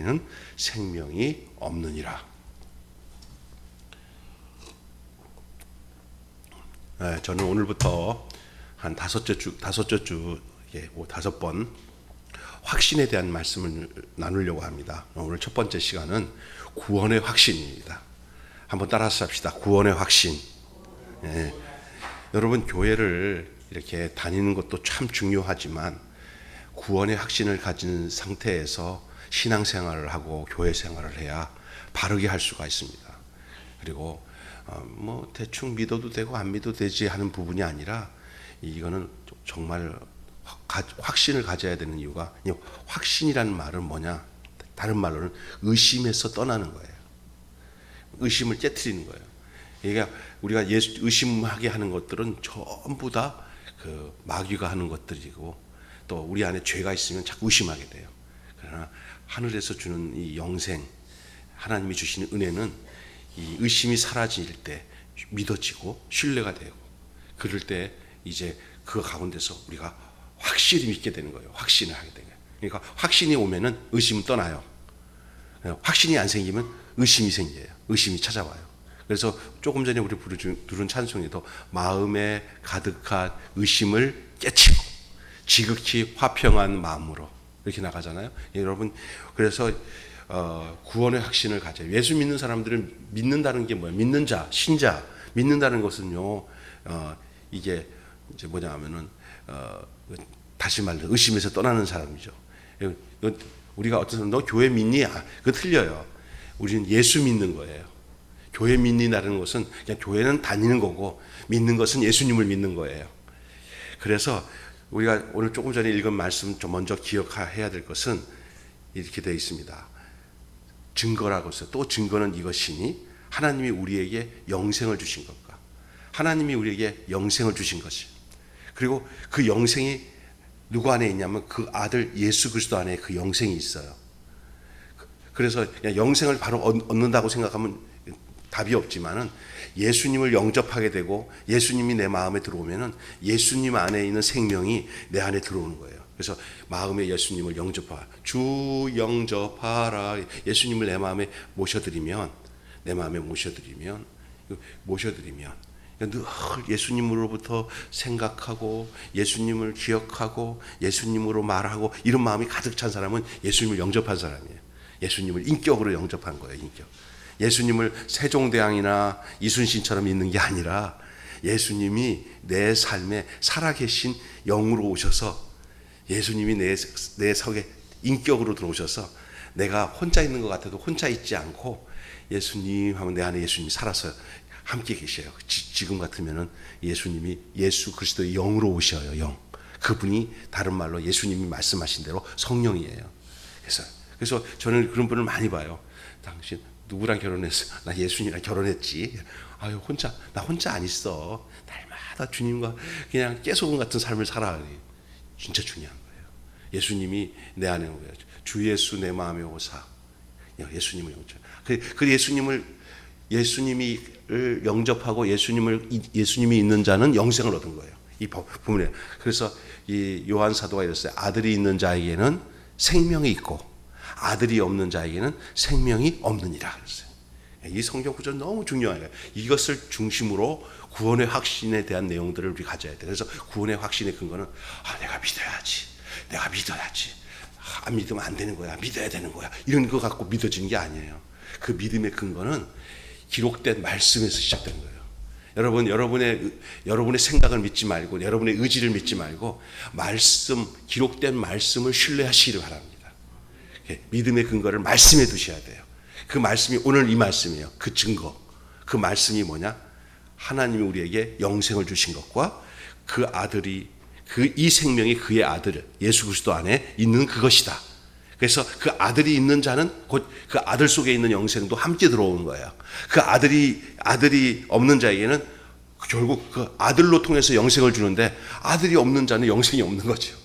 는 생명이 없느니라. 저는 오늘부터 한 다섯째 주 5번 확신에 대한 말씀을 나누려고 합니다. 오늘 첫 번째 시간은 구원의 확신입니다. 한번 따라서 합시다. 구원의 확신. 여러분, 교회를 이렇게 다니는 것도 참 중요하지만 구원의 확신을 가진 상태에서 신앙생활을 하고 교회 생활을 해야 바르게 할 수가 있습니다. 그리고 뭐 대충 믿어도 되고 안 믿어도 되지 하는 부분이 아니라 이거는 정말 확신을 가져야 되는 이유가, 확신이라는 말은 뭐냐? 다른 말로는 의심에서 떠나는 거예요. 의심을 깨트리는 거예요. 그러니까 우리가 의심하게 하는 것들은 전부 다 그 마귀가 하는 것들이고, 또 우리 안에 죄가 있으면 자꾸 의심하게 돼요. 그러나 하늘에서 주는 이 영생, 하나님이 주시는 은혜는 이 의심이 사라질 때 믿어지고 신뢰가 되고, 그럴 때 이제 그 가운데서 우리가 확실히 믿게 되는 거예요. 확신을 하게 되는 거예요. 그러니까 확신이 오면은 의심은 떠나요. 확신이 안 생기면 의심이 생겨요. 의심이 찾아와요. 그래서 조금 전에 우리 부른 찬송에도 마음에 가득한 의심을 깨치고 지극히 화평한 마음으로 이렇게 나가잖아요. 여러분, 그래서 구원의 확신을 가져요. 예수 믿는 사람들은 믿는다는 게 뭐예요? 믿는 자, 신자. 믿는다는 것은요, 이게 이제 뭐냐 하면은 다시 말해서 의심에서 떠나는 사람이죠. 우리가 어떤 사람, 너 교회 믿니? 그거 틀려요. 우리는 예수 믿는 거예요. 교회 믿는다는 것은 그냥 교회는 다니는 거고, 믿는 것은 예수님을 믿는 거예요. 그래서 우리가 오늘 조금 전에 읽은 말씀 좀 먼저 기억해야 될 것은 이렇게 되어 있습니다. 증거라고 해서, 또 증거는 이것이니 하나님이 우리에게 영생을 주신 것과, 하나님이 우리에게 영생을 주신 것이, 그리고 그 영생이 누구 안에 있냐면 그 아들 예수 그리스도 안에 그 영생이 있어요. 그래서 영생을 바로 얻는다고 생각하면 답이 없지만은, 예수님을 영접하게 되고 예수님이 내 마음에 들어오면은 예수님 안에 있는 생명이 내 안에 들어오는 거예요. 그래서 마음에 예수님을 영접하라. 주 영접하라. 예수님을 내 마음에 모셔드리면 늘 예수님으로부터 생각하고 예수님을 기억하고 예수님으로 말하고, 이런 마음이 가득 찬 사람은 예수님을 영접한 사람이에요. 예수님을 인격으로 영접한 거예요. 인격. 예수님을 세종대왕이나 이순신처럼 있는 게 아니라 예수님이 내 삶에 살아계신 영으로 오셔서, 예수님이 내 속에 인격으로 들어오셔서 내가 혼자 있는 것 같아도 혼자 있지 않고 예수님 하면 내 안에 예수님이 살아서 함께 계셔요. 지금 같으면은 예수님이 예수 그리스도의 영으로 오셔요. 영. 그분이 다른 말로 예수님이 말씀하신 대로 성령이에요. 그래서 저는 그런 분을 많이 봐요. 당신 누구랑 결혼했어? 나 예수님이랑 결혼했지. 아유, 나 혼자 안 있어. 날마다 주님과 그냥 깨소금 같은 삶을 살아. 진짜 중요한 거예요. 예수님이 내 안에 오고, 주 예수 내 마음에 오사. 예수님을 영접. 그 예수님이 영접하고 예수님이 있는 자는 영생을 얻은 거예요. 이 부분에. 그래서 이 요한 사도가 이랬어요. 아들이 있는 자에게는 생명이 있고 아들이 없는 자에게는 생명이 없느니라 그랬어요. 이 성경 구절 너무 중요해요. 이것을 중심으로 구원의 확신에 대한 내용들을 우리 가져야 돼요. 그래서 구원의 확신의 근거는 내가 믿어야지. 안 믿으면 안 되는 거야. 믿어야 되는 거야. 이런 거 갖고 믿어지는 게 아니에요. 그 믿음의 근거는 기록된 말씀에서 시작되는 거예요. 여러분, 여러분의 생각을 믿지 말고, 여러분의 의지를 믿지 말고, 기록된 말씀을 신뢰하시기를 바랍니다. 믿음의 근거를 말씀에 두셔야 돼요. 그 말씀이 오늘 이 말씀이에요. 그 증거. 그 말씀이 뭐냐? 하나님이 우리에게 영생을 주신 것과 그 아들이, 이 생명이 그의 아들 예수 그리스도 안에 있는 그것이다. 그래서 그 아들이 있는 자는 곧 그 아들 속에 있는 영생도 함께 들어오는 거예요. 그 아들이 없는 자에게는 결국 그 아들로 통해서 영생을 주는데, 아들이 없는 자는 영생이 없는 거죠.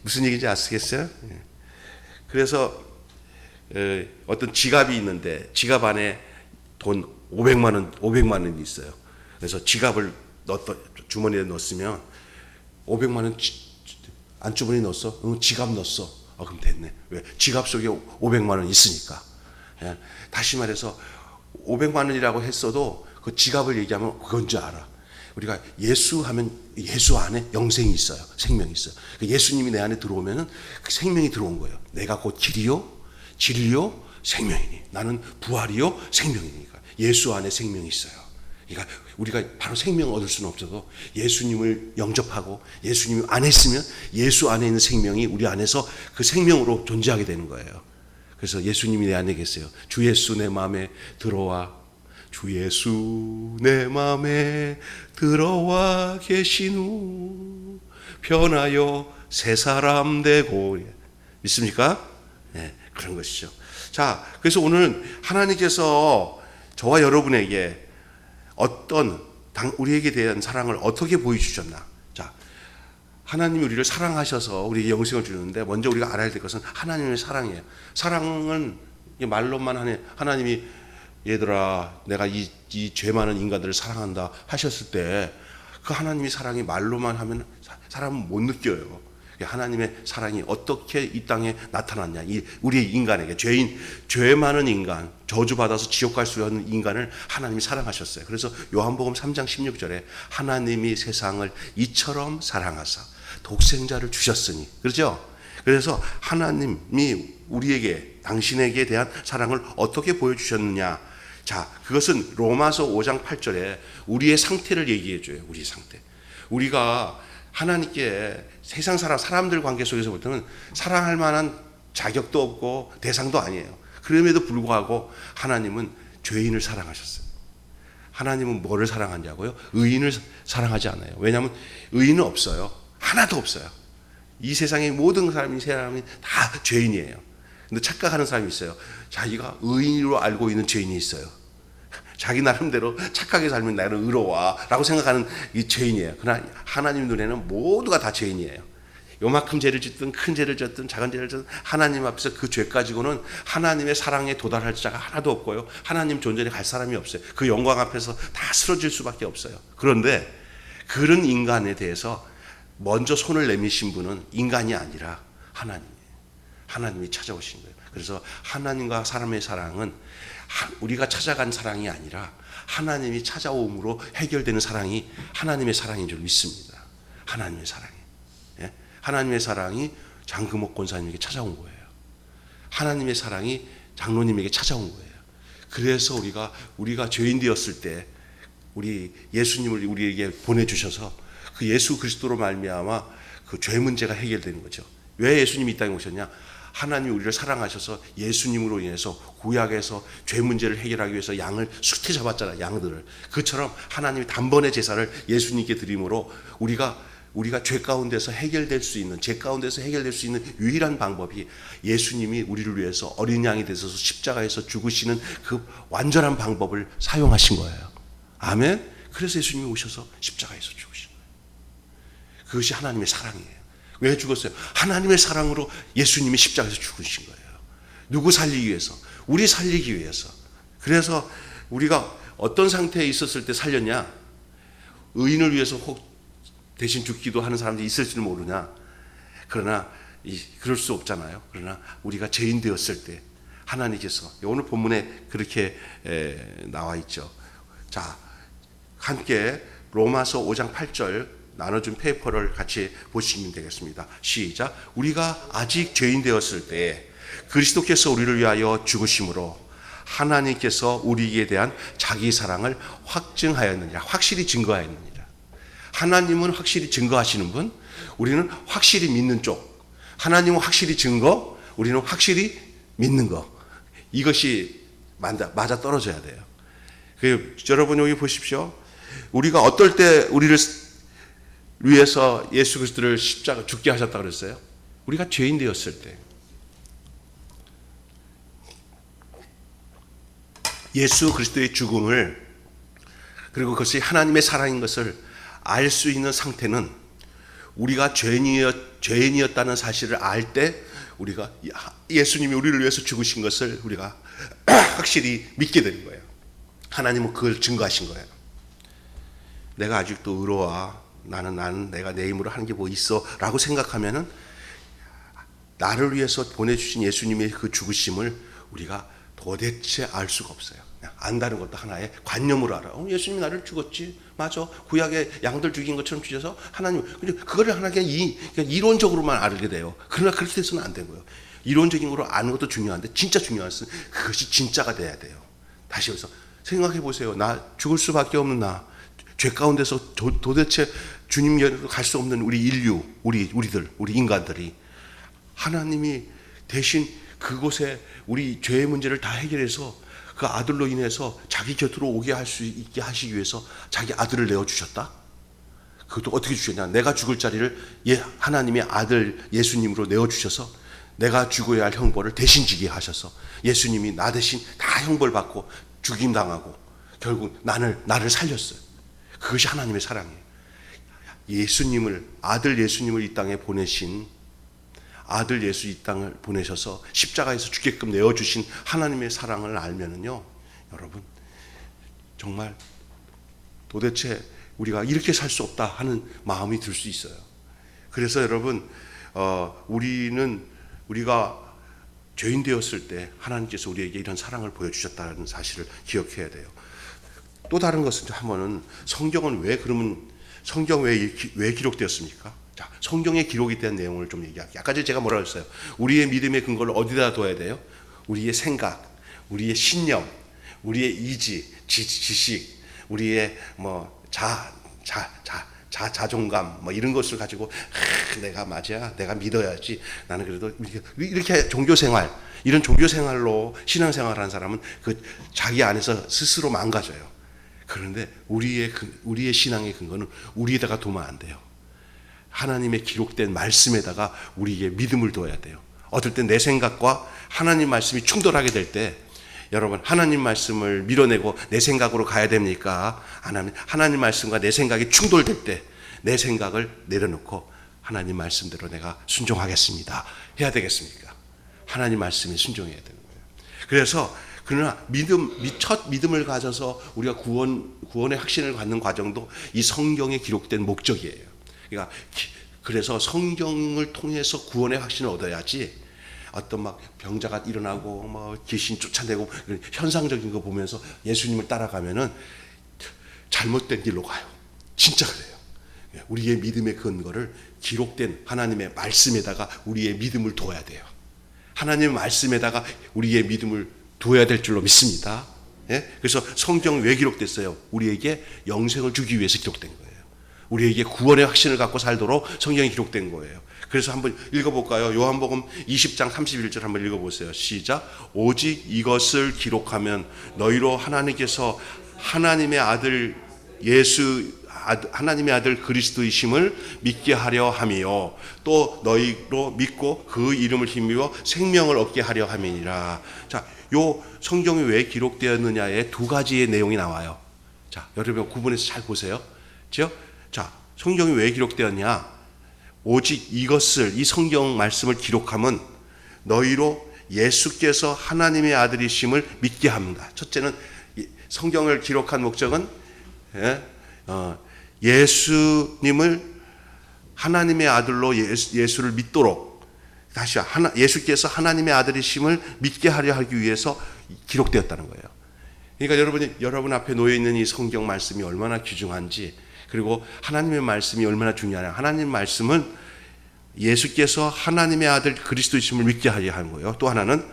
무슨 얘기인지 아시겠어요? 그래서 어떤 지갑이 있는데 지갑 안에 돈 500만 원이 있어요. 그래서 지갑을 주머니에 넣었으면 500만 원 안주머니에 넣었어? 응, 지갑 넣었어. 그럼 됐네. 왜? 지갑 속에 500만 원 있으니까. 예. 다시 말해서 500만 원이라고 했어도 그 지갑을 얘기하면 그건 줄 알아. 우리가 예수 하면 예수 안에 영생이 있어요. 생명이 있어요. 예수님이 내 안에 들어오면은 그 생명이 들어온 거예요. 내가 곧 길이요, 진리요, 생명이니. 나는 부활이요, 생명이니까. 예수 안에 생명이 있어요. 그러니까 우리가 바로 생명을 얻을 수는 없어도 예수님을 영접하고 예수님 안에 있으면 예수 안에 있는 생명이 우리 안에서 그 생명으로 존재하게 되는 거예요. 그래서 예수님이 내 안에 계세요. 주 예수 내 마음에 들어와. 주 예수 내 마음에 들어와 계신 후 변하여 새 사람 되고. 믿습니까? 네, 그런 것이죠. 자, 그래서 오늘은 하나님께서 저와 여러분에게 어떤 우리에게 대한 사랑을 어떻게 보여주셨나. 자, 하나님이 우리를 사랑하셔서 우리에게 영생을 주는데 먼저 우리가 알아야 될 것은 하나님의 사랑이에요. 사랑은 말로만 하나님이 얘들아 내가 이 죄 많은 인간들을 사랑한다 하셨을 때 그 하나님의 사랑이 말로만 하면 사람은 못 느껴요. 하나님의 사랑이 어떻게 이 땅에 나타났냐. 우리 인간에게 죄 많은 인간, 저주받아서 지옥 갈 수 있는 인간을 하나님이 사랑하셨어요. 그래서 요한복음 3장 16절에 하나님이 세상을 이처럼 사랑하사 독생자를 주셨으니. 그렇죠? 그래서 하나님이 우리에게 당신에게 대한 사랑을 어떻게 보여주셨느냐. 자, 그것은 로마서 5장 8절에 우리의 상태를 얘기해 줘요. 우리의 상태. 우리가 하나님께 세상 사람들 관계 속에서부터는 사랑할 만한 자격도 없고 대상도 아니에요. 그럼에도 불구하고 하나님은 죄인을 사랑하셨어요. 하나님은 뭐를 사랑하냐고요? 의인을 사랑하지 않아요. 왜냐하면 의인은 없어요. 하나도 없어요. 이 세상의 모든 사람이 다 죄인이에요. 근데 착각하는 사람이 있어요. 자기가 의인으로 알고 있는 죄인이 있어요. 자기 나름대로 착하게 살면 나는 의로워 라고 생각하는 이 죄인이에요. 그러나 하나님 눈에는 모두가 다 죄인이에요. 요만큼 죄를 짓든 큰 죄를 짓든 작은 죄를 짓든 하나님 앞에서 그 죄 가지고는 하나님의 사랑에 도달할 자가 하나도 없고요. 하나님 존재에 갈 사람이 없어요. 그 영광 앞에서 다 쓰러질 수밖에 없어요. 그런데 그런 인간에 대해서 먼저 손을 내미신 분은 인간이 아니라 하나님이에요. 하나님이 찾아오신 거예요. 그래서 하나님과 사람의 사랑은 우리가 찾아간 사랑이 아니라 하나님이 찾아옴으로 해결되는 사랑이 하나님의 사랑인 줄 믿습니다. 하나님의 사랑이. 예? 하나님의 사랑이 장금옥 권사님에게 찾아온 거예요. 하나님의 사랑이 장로님에게 찾아온 거예요. 그래서 우리가 죄인 되었을 때 우리 예수님을 우리에게 보내주셔서 그 예수 그리스도로 말미암아 그 죄 문제가 해결되는 거죠. 왜 예수님이 이 땅에 오셨냐? 하나님이 우리를 사랑하셔서 예수님으로 인해서 구약에서 죄 문제를 해결하기 위해서 양을 숫에 잡았잖아요. 양들을. 그처럼 하나님이 단번에 제사를 예수님께 드림으로 우리가 죄 가운데서 해결될 수 있는, 죄 가운데서 해결될 수 있는 유일한 방법이 예수님이 우리를 위해서 어린 양이 되셔서 십자가에서 죽으시는 그 완전한 방법을 사용하신 거예요. 아멘. 그래서 예수님이 오셔서 십자가에서 죽으신 거예요. 그것이 하나님의 사랑이에요. 왜 죽었어요? 하나님의 사랑으로 예수님이 십자가에서 죽으신 거예요. 누구 살리기 위해서? 우리 살리기 위해서. 그래서 우리가 어떤 상태에 있었을 때 살렸냐? 의인을 위해서 혹 대신 죽기도 하는 사람들이 있을지는 모르냐? 그러나 그럴 수 없잖아요. 그러나 우리가 죄인 되었을 때 하나님께서 오늘 본문에 그렇게 나와 있죠. 자, 함께 로마서 5장 8절 나눠준 페이퍼를 같이 보시면 되겠습니다. 시작. 우리가 아직 죄인 되었을 때 그리스도께서 우리를 위하여 죽으심으로 하나님께서 우리에게 대한 자기 사랑을 확증하였느니라. 확실히 증거하였느니라. 하나님은 확실히 증거하시는 분, 우리는 확실히 믿는 쪽. 하나님은 확실히 증거, 우리는 확실히 믿는 거. 이것이 맞아 떨어져야 돼요. 여러분 여기 보십시오. 우리가 어떨 때 우리를 위해서 예수 그리스도를 십자가 죽게 하셨다 그랬어요? 우리가 죄인 되었을 때. 예수 그리스도의 죽음을, 그리고 그것이 하나님의 사랑인 것을 알 수 있는 상태는 우리가 죄인이었다는 사실을 알 때 우리가 예수님이 우리를 위해서 죽으신 것을 우리가 확실히 믿게 되는 거예요. 하나님은 그걸 증거하신 거예요. 내가 아직도 의로워. 나는 내가 내 힘으로 하는 게 뭐 있어 라고 생각하면은 나를 위해서 보내주신 예수님의 그 죽으심을 우리가 도대체 알 수가 없어요. 그냥 안다는 것도 하나의 관념으로 알아. 예수님이 나를 죽었지. 맞아. 구약의 양들 죽인 것처럼 죽여서 하나님, 그거를 하나의 그냥 이론적으로만 알게 돼요. 그러나 그렇게 해서는 안 된 거예요. 이론적인 거로 아는 것도 중요한데 진짜 중요한 것은 그것이 진짜가 돼야 돼요. 다시 해서 생각해 보세요. 나 죽을 수밖에 없는 나, 죄 가운데서 도대체 주님께로 갈 수 없는 우리 인류, 우리 인간들이 하나님이 대신 그곳에 우리 죄의 문제를 다 해결해서 그 아들로 인해서 자기 곁으로 오게 할 수 있게 하시기 위해서 자기 아들을 내어주셨다? 그것도 어떻게 주셨냐? 내가 죽을 자리를 하나님의 아들 예수님으로 내어주셔서 내가 죽어야 할 형벌을 대신 지게 하셔서 예수님이 나 대신 다 형벌 받고 죽임당하고 결국 나를 살렸어요. 그것이 하나님의 사랑이에요. 아들 예수님을 이 땅에 보내신, 아들 예수 이 땅을 보내셔서 십자가에서 죽게끔 내어주신 하나님의 사랑을 알면은요, 여러분 정말 도대체 우리가 이렇게 살 수 없다 하는 마음이 들 수 있어요. 그래서 여러분 우리가 죄인 되었을 때 하나님께서 우리에게 이런 사랑을 보여주셨다는 사실을 기억해야 돼요. 또 다른 것은 한번은 성경은 성경 왜 기록되었습니까? 자, 성경에 기록이 된 내용을 좀 얘기할게요. 아까 제가 뭐라 했어요? 우리의 믿음의 근거를 어디다 둬야 돼요? 우리의 생각, 우리의 신념, 우리의 의지, 지식, 우리의 자존감 이런 것을 가지고 내가 맞아, 내가 믿어야지, 나는 그래도 이렇게 이런 종교 생활로 신앙 생활하는 사람은 그 자기 안에서 스스로 망가져요. 그런데 우리의 신앙의 근거는 우리에다가 두면 안 돼요. 하나님의 기록된 말씀에다가 우리의 믿음을 둬야 돼요. 어떨 때 내 생각과 하나님 말씀이 충돌하게 될 때, 여러분 하나님 말씀을 밀어내고 내 생각으로 가야 됩니까? 하나님 말씀과 내 생각이 충돌될 때 내 생각을 내려놓고 하나님 말씀대로 내가 순종하겠습니다 해야 되겠습니까? 하나님 말씀에 순종해야 되는 거예요. 그래서 그러나 첫 믿음을 가져서 우리가 구원의 확신을 갖는 과정도 이 성경에 기록된 목적이에요. 그러니까 그래서 성경을 통해서 구원의 확신을 얻어야지, 어떤 병자가 일어나고 귀신 쫓아내고 현상적인 거 보면서 예수님을 따라가면은 잘못된 길로 가요. 진짜 그래요. 우리의 믿음의 근거를 기록된 하나님의 말씀에다가 우리의 믿음을 둬야 돼요. 하나님의 말씀에다가 우리의 믿음을 둬야 될 줄로 믿습니다. 그래서 성경이 왜 기록됐어요? 우리에게 영생을 주기 위해서 기록된 거예요. 우리에게 구원의 확신을 갖고 살도록 성경이 기록된 거예요. 그래서 한번 읽어볼까요? 요한복음 20장 31절 한번 읽어보세요. 시작. 오직 이것을 기록하면 너희로 하나님께서 하나님의 아들 그리스도이심을 믿게 하려 함이요, 또 너희로 믿고 그 이름을 힘입어 생명을 얻게 하려 함이니라. 자, 요 성경이 왜 기록되었느냐에 두 가지의 내용이 나와요. 자, 여러분 구분해서 잘 보세요. 그렇죠? 자, 성경이 왜 기록되었냐? 오직 이 성경 말씀을 기록하면 너희로 예수께서 하나님의 아들이심을 믿게 합니다. 첫째는 성경을 기록한 목적은 예수님을 하나님의 아들로 예수를 믿도록, 예수께서 하나님의 아들이심을 믿게 하려 하기 위해서 기록되었다는 거예요. 그러니까 여러분 앞에 놓여 있는 이 성경 말씀이 얼마나 귀중한지, 그리고 하나님의 말씀이 얼마나 중요하냐. 하나님 말씀은 예수께서 하나님의 아들 그리스도이심을 믿게 하려 하는 거예요. 또 하나는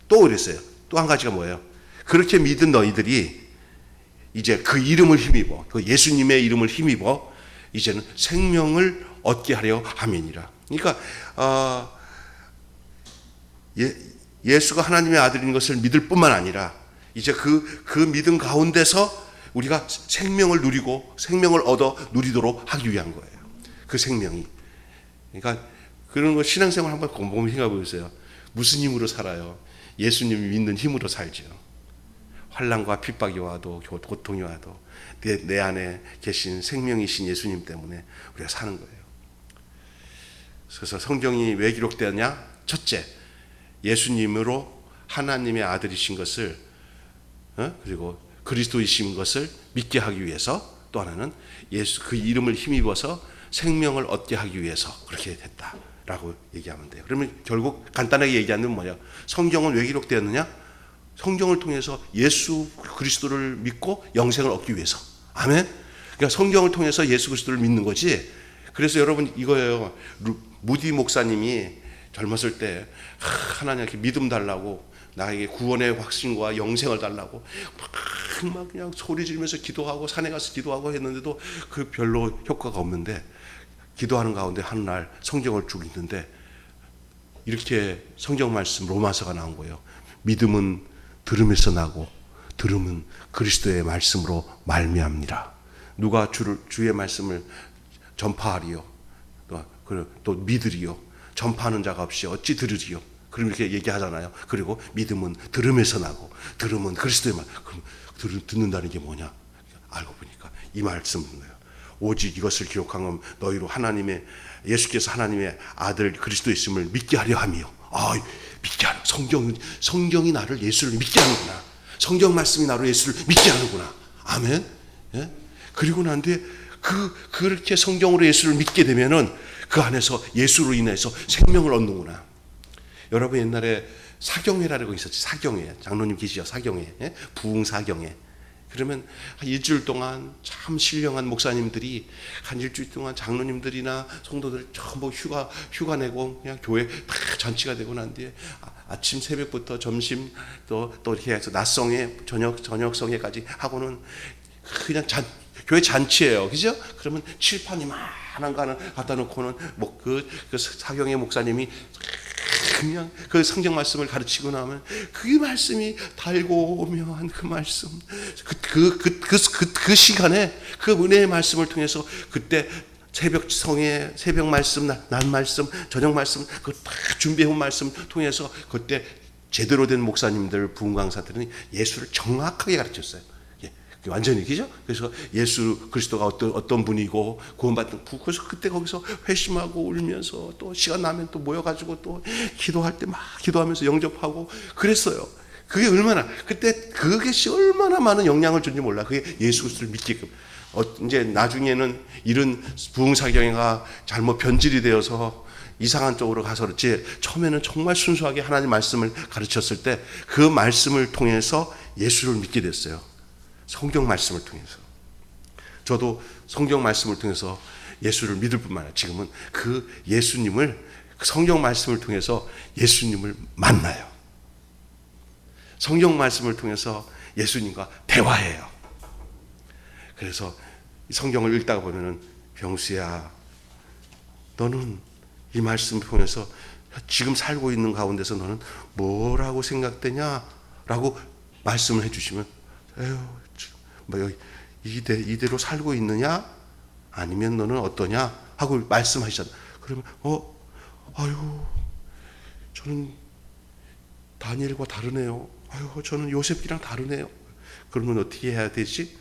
또 그랬어요. 또 한 가지가 뭐예요? 그렇게 믿은 너희들이 이제 그 이름을 힘입어, 그 예수님의 이름을 힘입어 이제는 생명을 얻게 하려 함이니라. 그러니까 예수가 하나님의 아들인 것을 믿을 뿐만 아니라 이제 그 믿음 가운데서 우리가 생명을 누리고 생명을 얻어 누리도록 하기 위한 거예요. 그 생명이. 그러니까 그런 거 신앙생활 한번 곰곰이 생각해 보세요. 무슨 힘으로 살아요? 예수님이 믿는 힘으로 살죠. 환난과 핍박이 와도 고통이 와도 내 안에 계신 생명이신 예수님 때문에 우리가 사는 거예요. 그래서 성경이 왜 기록되었냐? 첫째, 예수님으로 하나님의 아들이신 것을 그리고 그리스도이신 것을 믿게 하기 위해서, 또 하나는 예수 그 이름을 힘입어서 생명을 얻게 하기 위해서 그렇게 됐다. 라고 얘기하면 돼요. 그러면 결국 간단하게 얘기하면 뭐냐? 성경은 왜 기록되었느냐? 성경을 통해서 예수 그리스도를 믿고 영생을 얻기 위해서. 아멘? 그러니까 성경을 통해서 예수 그리스도를 믿는 거지. 그래서 여러분 이거예요. 무디 목사님이 젊었을 때 하나님께 믿음 달라고, 나에게 구원의 확신과 영생을 달라고 막 그냥 소리 지르면서 기도하고 산에 가서 기도하고 했는데도 그 별로 효과가 없는데, 기도하는 가운데 한 날 성경을 쭉 읽는데 이렇게 성경 말씀 로마서가 나온 거예요. 믿음은 들음에서 나고 들음은 그리스도의 말씀으로 말미암니라. 누가 주의 말씀을 전파하리요, 또 믿으리요. 전파하는 자가 없이 어찌 들으리요. 그럼 이렇게 얘기하잖아요. 그리고 믿음은 들음에서 나고 들음은 그리스도의 말. 그럼 듣는다는 게 뭐냐? 알고 보니까 이 말씀인 거예요. 오직 이것을 기록한 건 너희로 예수께서 하나님의 아들 그리스도 있음을 믿게 하려 함이요. 믿게 하려. 성경이 나를 예수를 믿게 하는구나. 성경 말씀이 나로 예수를 믿게 하는구나. 아멘. 예? 그리고 난 뒤에 그렇게 성경으로 예수를 믿게 되면은 그 안에서 예수로 인해서 생명을 얻는구나. 여러분 옛날에 사경회라는 거 있었지. 사경회. 장로님 계시죠? 사경회. 예? 부흥사경회. 그러면 한 일주일 동안 참 신령한 목사님들이 한 일주일 동안 장로님들이나 성도들 전부 휴가 내고 그냥 교회 다 잔치가 되고 난 뒤에 아침 새벽부터 점심 또 이렇게 해서 낮성회 저녁성회까지 하고는 그냥 교회 잔치예요. 그죠? 그러면 칠판 이만한 거는 갖다 놓고는 그 사경의 목사님이 그냥 그 성경 말씀을 가르치고 나면 그 말씀이 달고오면 그 말씀 그 시간에 그 은혜의 말씀을 통해서 그때 새벽 성회, 새벽 말씀, 낮 말씀, 저녁 말씀 그 다 준비해온 말씀 통해서 그때 제대로 된 목사님들, 부흥 강사들은 예수를 정확하게 가르쳤어요. 완전히, 그죠? 그래서 예수 그리스도가 어떤 분이고 구원받는 분, 그래서 그때 거기서 회심하고 울면서 또 시간 나면 또 모여가지고 또 기도할 때 막 기도하면서 영접하고 그랬어요. 그게 그것이 얼마나 많은 영향을 준지 몰라. 그게 예수 그리스도를 믿게끔. 이제 나중에는 이런 부흥사경회가 잘못 변질이 되어서 이상한 쪽으로 가서 그렇지, 처음에는 정말 순수하게 하나님 말씀을 가르쳤을 때 그 말씀을 통해서 예수를 믿게 됐어요. 성경 말씀을 통해서. 저도 성경 말씀을 통해서 예수를 믿을 뿐만 아니라 지금은 그 예수님을, 성경 말씀을 통해서 예수님을 만나요. 성경 말씀을 통해서 예수님과 대화해요. 그래서 성경을 읽다가 보면은, 병수야, 너는 이 말씀을 통해서 지금 살고 있는 가운데서 너는 뭐라고 생각되냐? 라고 말씀을 해주시면, 이대로 살고 있느냐? 아니면 너는 어떠냐? 하고 말씀하시잖아. 그러면 저는 다니엘과 다르네요. 저는 요셉이랑 다르네요. 그러면 어떻게 해야 되지?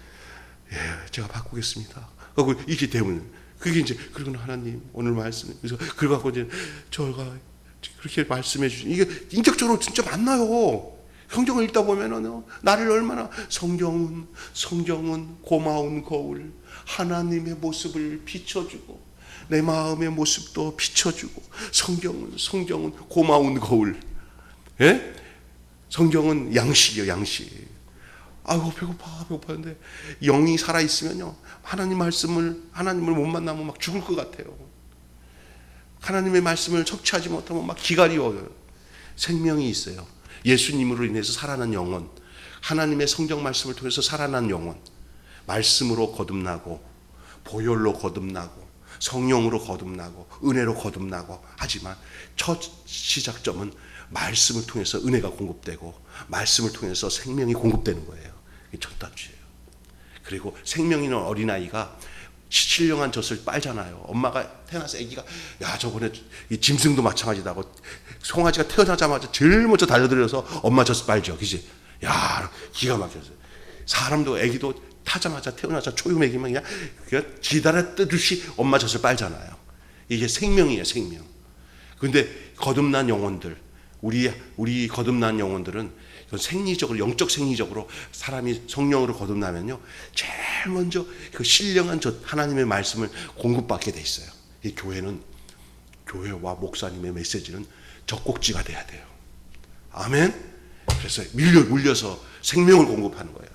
제가 바꾸겠습니다. 그리고 이게 되면 그게 이제, 그리고 하나님 오늘 말씀, 그래서 그래갖고 이제 저가 그렇게 말씀해 주신, 이게 인격적으로 진짜 만나요. 성경을 읽다 보면은 나를 얼마나, 성경은 고마운 거울, 하나님의 모습을 비춰주고 내 마음의 모습도 비춰주고, 성경은 고마운 거울, 예? 성경은 양식이요, 양식. 배고파는데 영이 살아 있으면요, 하나님을 못 만나면 막 죽을 것 같아요. 하나님의 말씀을 섭취하지 못하면 막 기가리워요. 생명이 있어요. 예수님으로 인해서 살아난 영혼, 하나님의 성경 말씀을 통해서 살아난 영혼, 말씀으로 거듭나고 보혈로 거듭나고 성령으로 거듭나고 은혜로 거듭나고 하지만 첫 시작점은 말씀을 통해서 은혜가 공급되고 말씀을 통해서 생명이 공급되는 거예요. 이게 첫 단추예요. 그리고 생명 있는 어린아이가 신령한 젖을 빨잖아요. 엄마가 태어나서 아기가, 저번에 이 짐승도 마찬가지다고, 송아지가 태어나자마자 제일 먼저 달려들어서 엄마 젖을 빨죠. 그지? 기가 막혀서. 사람도 아기도 태어나자 초유맥이면 그냥 기다려 뜨듯이 엄마 젖을 빨잖아요. 이게 생명이에요, 생명. 근데 거듭난 영혼들, 우리 거듭난 영혼들은 생리적으로, 영적 생리적으로 사람이 성령으로 거듭나면요, 제일 먼저 그 신령한 하나님의 말씀을 공급받게 돼 있어요. 이 교회는 교회와 목사님의 메시지는 젖꼭지가 돼야 돼요. 아멘. 그래서 물려서 생명을 공급하는 거예요.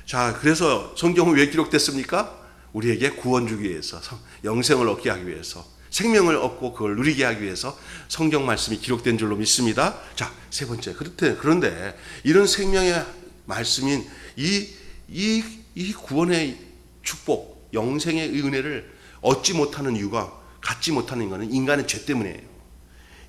자, 그래서 성경은 왜 기록됐습니까? 우리에게 구원 주기 위해서, 영생을 얻게 하기 위해서, 생명을 얻고 그걸 누리게 하기 위해서 성경 말씀이 기록된 줄로 믿습니다. 자, 세 번째. 그런데 이런 생명의 말씀인 이 구원의 축복, 영생의 은혜를 얻지 못하는 이유가, 갖지 못하는 이유는 인간의 죄 때문이에요.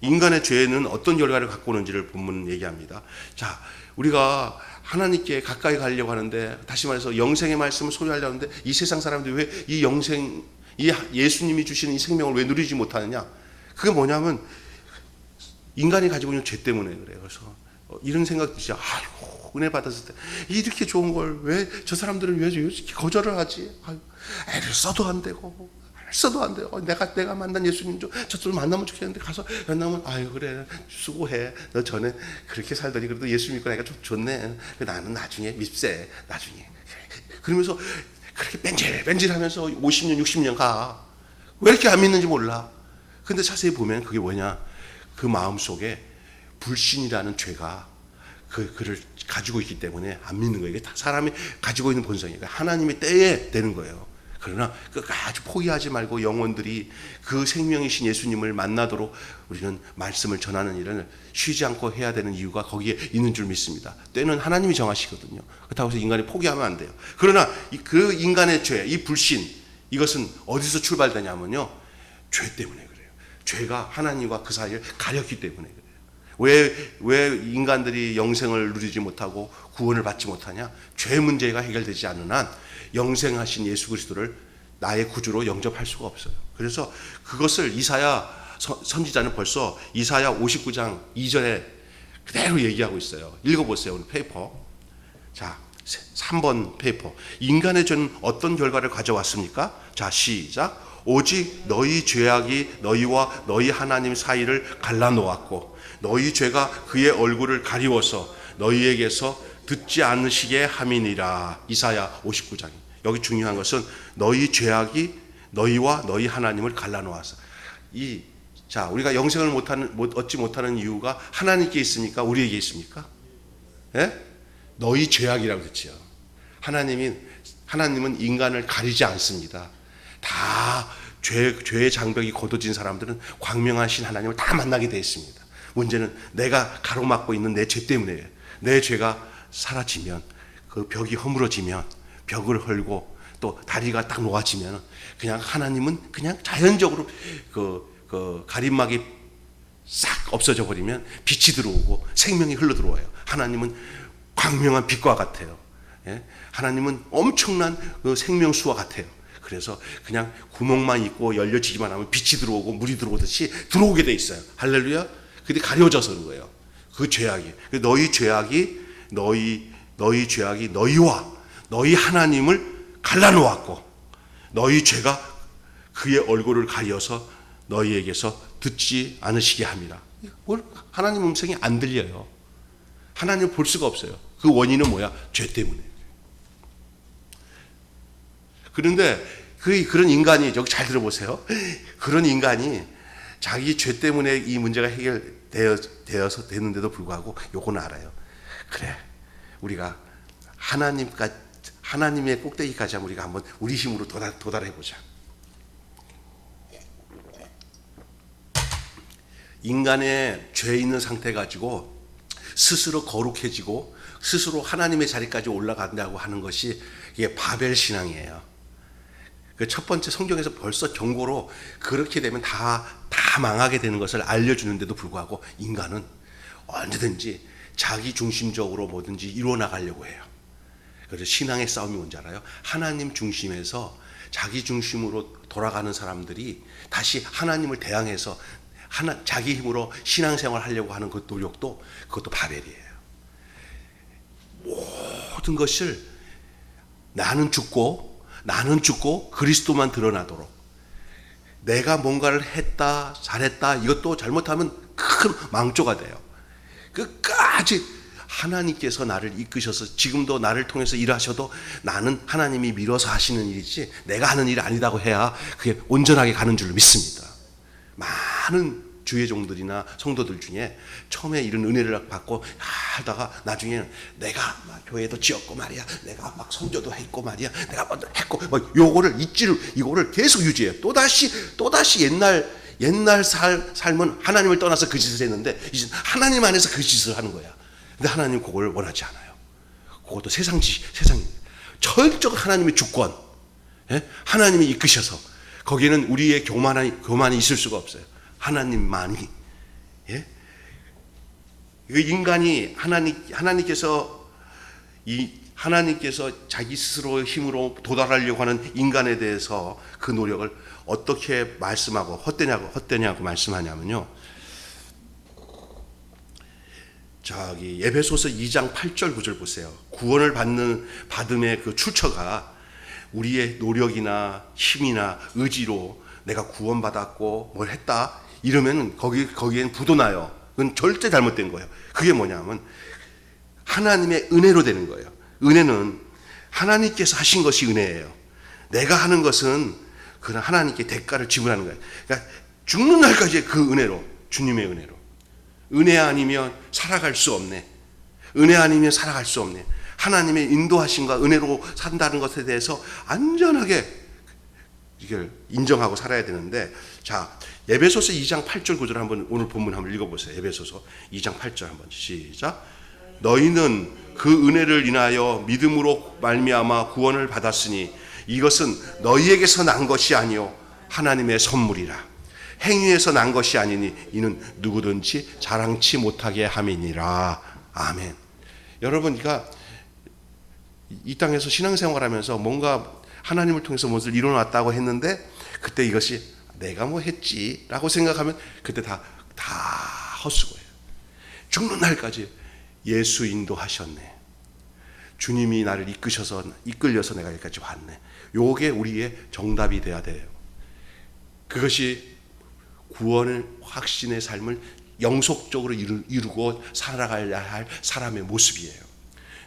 인간의 죄는 어떤 결과를 갖고 오는지를 본문은 얘기합니다. 자, 우리가 하나님께 가까이 가려고 하는데, 다시 말해서 영생의 말씀을 소유하려고 하는데, 이 세상 사람들이 왜 이 영생, 이 예수님이 주시는 이 생명을 왜 누리지 못하느냐? 그게 뭐냐면 인간이 가지고 있는 죄 때문에 그래요. 그래서 이런 생각 드시죠. 아이고, 은혜 받았을 때 이렇게 좋은 걸 왜 저 사람들은 왜 이렇게 거절을 하지? 아이고, 애를 써도 안 되고 써도 안 돼요. 내가 만난 예수님 좀 저쪽을 만나면 좋겠는데, 가서 만나면 아유 그래 수고해. 너 전에 그렇게 살더니 그래도 예수 믿고 내가 좀 좋네. 나는 나중에 밉세. 나중에. 그러면서 그렇게 뺀질하면서 50년 60년 가. 왜 이렇게 안 믿는지 몰라. 근데 자세히 보면 그게 뭐냐, 그 마음속에 불신이라는 죄가 그를 가지고 있기 때문에 안 믿는 거예요. 이게 다 사람이 가지고 있는 본성이에요. 하나님의 때에 되는 거예요. 그러나 끝까지 포기하지 말고 영혼들이 그 생명이신 예수님을 만나도록 우리는 말씀을 전하는 일을 쉬지 않고 해야 되는 이유가 거기에 있는 줄 믿습니다. 때는 하나님이 정하시거든요. 그렇다고 해서 인간이 포기하면 안 돼요. 그러나 그 인간의 죄, 이 불신, 이것은 어디서 출발되냐면요, 죄 때문에 그래요. 죄가 하나님과 그 사이를 가렸기 때문에 그래요. 왜 인간들이 영생을 누리지 못하고 구원을 받지 못하냐? 죄 문제가 해결되지 않는 한 영생하신 예수 그리스도를 나의 구주로 영접할 수가 없어요. 그래서 그것을 이사야 선지자는 벌써 이사야 59장 2절에 그대로 얘기하고 있어요. 읽어보세요. 오늘 페이퍼. 자, 3번 페이퍼. 인간의 죄는 어떤 결과를 가져왔습니까? 자, 시작. 오직 너희 죄악이 너희와 너희 하나님 사이를 갈라놓았고 너희 죄가 그의 얼굴을 가리워서 너희에게서 듣지 않으시게 함이니라. 이사야 59장. 여기 중요한 것은 너희 죄악이 너희와 너희 하나님을 갈라놓았어. 자, 우리가 영생을 얻지 못하는 이유가 하나님께 있습니까? 우리에게 있습니까? 예? 너희 죄악이라고 했지요. 하나님은 인간을 가리지 않습니다. 다 죄의 장벽이 걷어진 사람들은 광명하신 하나님을 다 만나게 되어 있습니다. 문제는 내가 가로막고 있는 내 죄 때문이에요. 내 죄가 사라지면, 그 벽이 허물어지면, 벽을 헐고 또 다리가 딱 놓아지면 그냥 하나님은 그냥 자연적으로 그 가림막이 싹 없어져 버리면 빛이 들어오고 생명이 흘러 들어와요. 하나님은 광명한 빛과 같아요. 예? 하나님은 엄청난 그 생명수와 같아요. 그래서 그냥 구멍만 있고 열려지기만 하면 빛이 들어오고 물이 들어오듯이 들어오게 돼 있어요. 할렐루야. 근데 가려져서 그런 거예요. 그 죄악이. 너희 죄악이 너희와 너희 하나님을 갈라놓았고 너희 죄가 그의 얼굴을 가려서 너희에게서 듣지 않으시게 합니다. 하나님 음성이 안 들려요. 하나님을 볼 수가 없어요. 그 원인은 뭐야? 죄 때문에. 그런데 그런 인간이, 여기 잘 들어보세요. 그런 인간이 자기 죄 때문에 이 문제가 해결되어서 되는데도 불구하고 요거는 알아요. 그래, 우리가 하나님의 꼭대기까지 한번 우리가 한번 우리 힘으로 도달해보자. 인간의 죄 있는 상태 가지고 스스로 거룩해지고 스스로 하나님의 자리까지 올라간다고 하는 것이 이게 바벨 신앙이에요. 그 첫 번째 성경에서 벌써 경고로 그렇게 되면 다 망하게 되는 것을 알려주는데도 불구하고 인간은 언제든지 자기 중심적으로 뭐든지 이루어나가려고 해요. 그래서 신앙의 싸움이 뭔지 알아요? 하나님 중심에서 자기 중심으로 돌아가는 사람들이 다시 하나님을 대항해서 자기 힘으로 신앙생활 하려고 하는 그 노력도, 그것도 바벨이에요. 모든 것을 나는 죽고 그리스도만 드러나도록, 내가 뭔가를 했다 잘했다 이것도 잘못하면 큰 망조가 돼요. 끝까지 하나님께서 나를 이끄셔서 지금도 나를 통해서 일하셔도 나는 하나님이 밀어서 하시는 일이지 내가 하는 일이 아니다고 해야 그게 온전하게 가는 줄로 믿습니다. 많은 주의 종들이나 성도들 중에 처음에 이런 은혜를 받고 하다가 나중에는 내가 막 교회도 지었고 말이야, 내가 막 선교도 했고 말이야, 내가 먼저 했고 뭐 요거를 이거를 계속 유지해요. 또다시 옛날 삶은 하나님을 떠나서 그 짓을 했는데 이제 하나님 안에서 그 짓을 하는 거야. 근데 하나님 그걸 원하지 않아요. 그것도 세상 철저히 하나님의 주권, 하나님이 이끄셔서 거기에는 우리의 교만이 있을 수가 없어요. 하나님만이. 인간이 하나님께서 자기 스스로의 힘으로 도달하려고 하는 인간에 대해서 그 노력을 어떻게 말씀하고 헛되냐고 말씀하냐면요. 저기 에베소서 2장 8절 9절 보세요. 구원을 받음의 그 출처가 우리의 노력이나 힘이나 의지로 내가 구원받았고 뭘 했다 이러면 거기엔 부도나요. 그건 절대 잘못된 거예요. 그게 뭐냐면 하나님의 은혜로 되는 거예요. 은혜는 하나님께서 하신 것이 은혜예요. 내가 하는 것은 그런 하나님께 대가를 지불하는 거예요. 그러니까 죽는 날까지 그 은혜로, 주님의 은혜로. 은혜 아니면 살아갈 수 없네. 은혜 아니면 살아갈 수 없네. 하나님의 인도하심과 은혜로 산다는 것에 대해서 안전하게 이걸 인정하고 살아야 되는데, 자, 에베소서 2장 8절 9절 한번 오늘 본문 한번 읽어보세요. 에베소서 2장 8절 한번 시작. 너희는 그 은혜를 인하여 믿음으로 말미암아 구원을 받았으니 이것은 너희에게서 난 것이 아니요 하나님의 선물이라. 행위에서 난 것이 아니니 이는 누구든지 자랑치 못하게 함이니라. 아멘. 여러분, 그러니까 이 땅에서 신앙생활하면서 뭔가 하나님을 통해서 무엇을 이뤄놨다고 했는데 그때 이것이 내가 뭐 했지라고 생각하면 그때 다 헛수고예요. 죽는 날까지 예수 인도하셨네. 주님이 나를 이끌려서 내가 여기까지 왔네. 요게 우리의 정답이 돼야 돼요. 그것이 구원의 확신의 삶을 영속적으로 이루고 살아가야 할 사람의 모습이에요.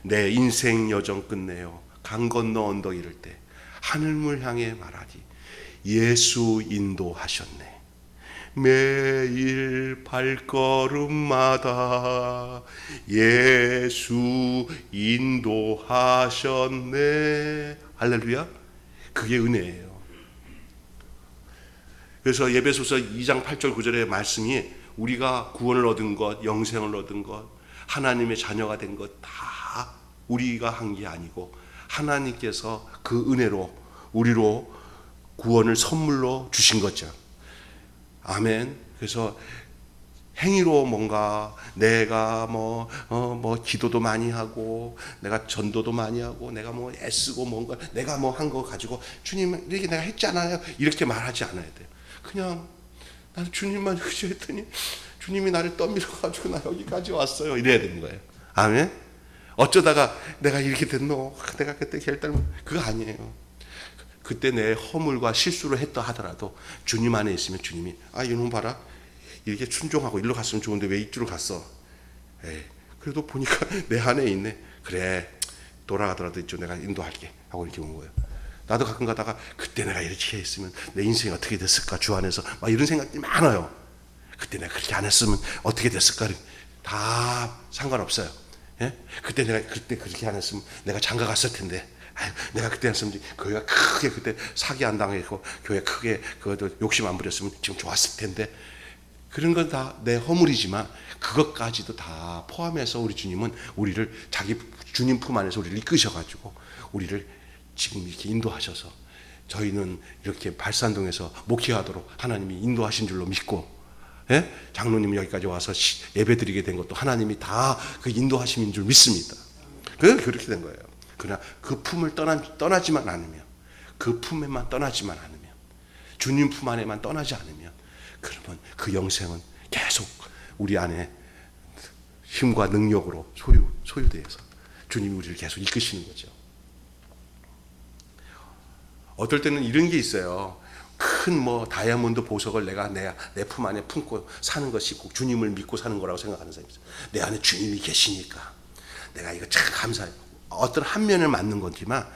내 인생 여정 끝내요 강 건너 언덕 이를 때 하늘물 향해 말하기 예수 인도하셨네. 매일 발걸음마다 예수 인도하셨네. 할렐루야. 그게 은혜예요. 그래서 에베소서 2장 8절 9절의 말씀이 우리가 구원을 얻은 것, 영생을 얻은 것, 하나님의 자녀가 된 것 다 우리가 한 게 아니고 하나님께서 그 은혜로 우리로 구원을 선물로 주신 거죠. 아멘. 그래서 행위로 뭔가 내가 뭐 기도도 많이 하고 내가 전도도 많이 하고 내가 뭐 애쓰고 뭔가 내가 뭐 한 거 가지고 주님 이렇게 내가 했잖아요 이렇게 말하지 않아야 돼요. 그냥 나는 주님만 의지했더니 주님이 나를 떠밀어 가지고 나 여기까지 왔어요 이래야 되는 거예요. 아멘. 어쩌다가 내가 이렇게 됐노 내가 그때 결단을 그거 아니에요. 그때 내 허물과 실수를 했다 하더라도 주님 안에 있으면 주님이 이놈 봐라 이렇게 순종하고 일로 갔으면 좋은데 왜 이쪽으로 갔어. 에이, 그래도 보니까 내 안에 있네. 그래 돌아가더라도 이쪽 내가 인도할게 하고 이렇게 온 거예요. 나도 가끔 가다가 그때 내가 이렇게 했으면 내 인생이 어떻게 됐을까 주 안에서 막 이런 생각이 많아요. 그때 내가 그렇게 안 했으면 어떻게 됐을까 다 상관없어요. 예? 그때 내가 그렇게 안 했으면 내가 장가 갔을 텐데 내가 그때 했으면 교회가 크게 그때 사기 안 당했고 교회 크게 그것도 욕심 안 부렸으면 지금 좋았을 텐데 그런 건 다 내 허물이지만 그것까지도 다 포함해서 우리 주님은 우리를 자기 주님 품 안에서 우리를 이끄셔가지고 우리를 지금 이렇게 인도하셔서 저희는 이렇게 발산동에서 목회하도록 하나님이 인도하신 줄로 믿고 장로님 여기까지 와서 예배드리게 된 것도 하나님이 다 그 인도하심인 줄 믿습니다. 그렇게 된 거예요. 그러나 그 품을 떠나지만 않으면 그 품에만 떠나지만 않으면 주님 품 안에만 떠나지 않으면 그러면 그 영생은 계속 우리 안에 힘과 능력으로 소유되어서 주님이 우리를 계속 이끄시는 거죠. 어떨 때는 이런 게 있어요. 큰 다이아몬드 보석을 내가 내 품 안에 품고 사는 것이 꼭 주님을 믿고 사는 거라고 생각하는 사람이 있어요. 내 안에 주님이 계시니까 내가 이거 참 감사해요. 어떤 한 면을 맞는 거지만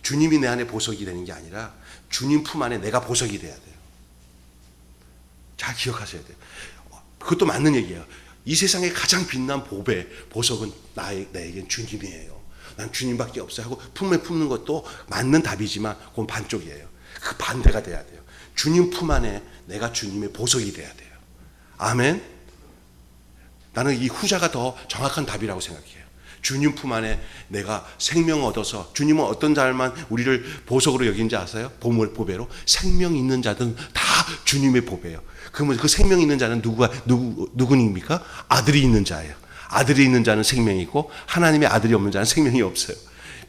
주님이 내 안에 보석이 되는 게 아니라 주님 품 안에 내가 보석이 돼야 돼요. 잘 기억하셔야 돼요. 그것도 맞는 얘기예요. 이 세상에 가장 빛난 보석은 나에겐 주님이에요. 난 주님밖에 없어요 하고 품에 품는 것도 맞는 답이지만 그건 반쪽이에요. 그 반대가 돼야 돼요. 주님 품 안에 내가 주님의 보석이 돼야 돼요. 아멘. 나는 이 후자가 더 정확한 답이라고 생각해요. 주님 품 안에 내가 생명 얻어서, 주님은 어떤 자만 우리를 보석으로 여긴지 아세요? 보배로. 생명 있는 자들은 다 주님의 보배예요. 그러면 그 생명 있는 자는 누구입니까? 아들이 있는 자예요. 아들이 있는 자는 생명이고 하나님의 아들이 없는 자는 생명이 없어요.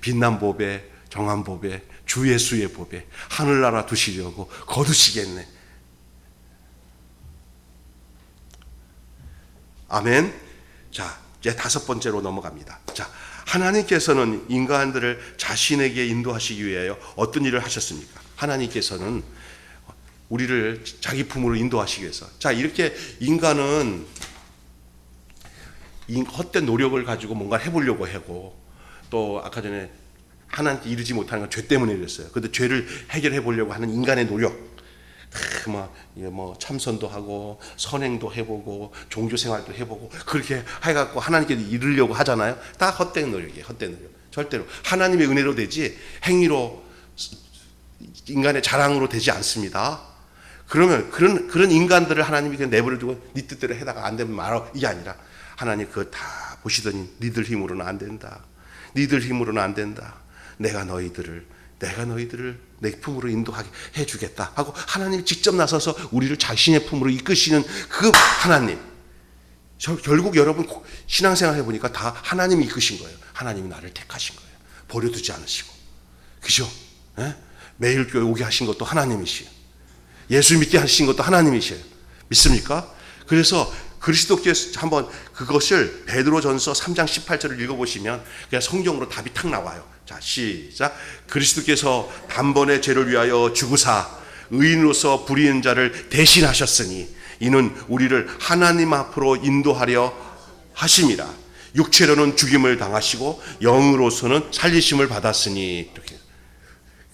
빛난 보배, 정한 보배, 주 예수의 보배, 하늘나라 두시려고 거두시겠네. 아멘. 자, 이제 5번째로 넘어갑니다. 자, 하나님께서는 인간들을 자신에게 인도하시기 위하여 어떤 일을 하셨습니까? 하나님께서는 우리를 자기 품으로 인도하시기 위해서. 자, 이렇게 인간은 헛된 노력을 가지고 뭔가 해보려고 하고, 또 아까 전에 하나님께 이르지 못하는 건 죄 때문에 그랬어요. 근데 죄를 해결해 보려고 하는 인간의 노력, 뭐 참선도 하고 선행도 해보고 종교생활도 해보고 그렇게 해갖고 하나님께 이르려고 하잖아요. 다 헛된 노력이에요. 헛된 노력. 절대로 하나님의 은혜로 되지 행위로, 인간의 자랑으로 되지 않습니다. 그러면 그런 인간들을 하나님이 그냥 내버려 두고 네 뜻대로 해다가 안 되면 말아, 이게 아니라 하나님 그거 다 보시더니 니들 힘으로는 안 된다. 니들 힘으로는 안 된다. 내가 너희들을 내 품으로 인도하게 해주겠다 하고 하나님이 직접 나서서 우리를 자신의 품으로 이끄시는 그 하나님. 결국 여러분 신앙생활 해보니까 다 하나님이 이끄신 거예요. 하나님이 나를 택하신 거예요. 버려두지 않으시고. 그죠? 예? 매일 교회 오게 하신 것도 하나님이시에요. 예수 믿게 하신 것도 하나님이시에요. 믿습니까? 그래서 그리스도께서 한번 그것을 베드로전서 3장 18절을 읽어보시면 그냥 성경으로 답이 탁 나와요. 자, 시작. 그리스도께서 단번에 죄를 위하여 죽으사 의인으로서 불의한 자를 대신하셨으니 이는 우리를 하나님 앞으로 인도하려 하심이라. 육체로는 죽임을 당하시고 영으로서는 살리심을 받았으니. 이렇게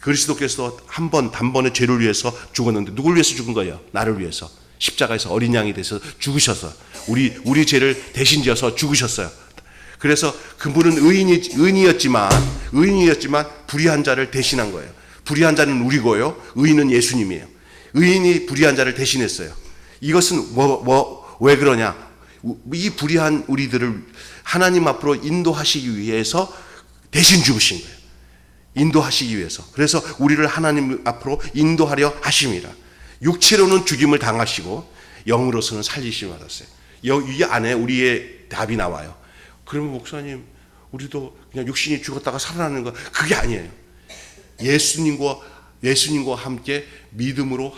그리스도께서 한 번 단번에 죄를 위해서 죽었는데 누굴 위해서 죽은 거예요? 나를 위해서. 십자가에서 어린 양이 돼서 죽으셔서 우리 죄를 대신 지어서 죽으셨어요. 그래서 그분은 의인이었지만 불의한 자를 대신한 거예요. 불의한 자는 우리고요, 의인은 예수님이에요. 의인이 불의한 자를 대신했어요. 이것은 왜 그러냐? 이 불의한 우리들을 하나님 앞으로 인도하시기 위해서 대신 죽으신 거예요. 인도하시기 위해서. 그래서 우리를 하나님 앞으로 인도하려 하심이라. 육체로는 죽임을 당하시고 영으로서는 살리심을 받았어요. 이 안에 우리의 답이 나와요. 그러면 목사님, 우리도 그냥 육신이 죽었다가 살아나는 거, 그게 아니에요. 예수님과 함께 믿음으로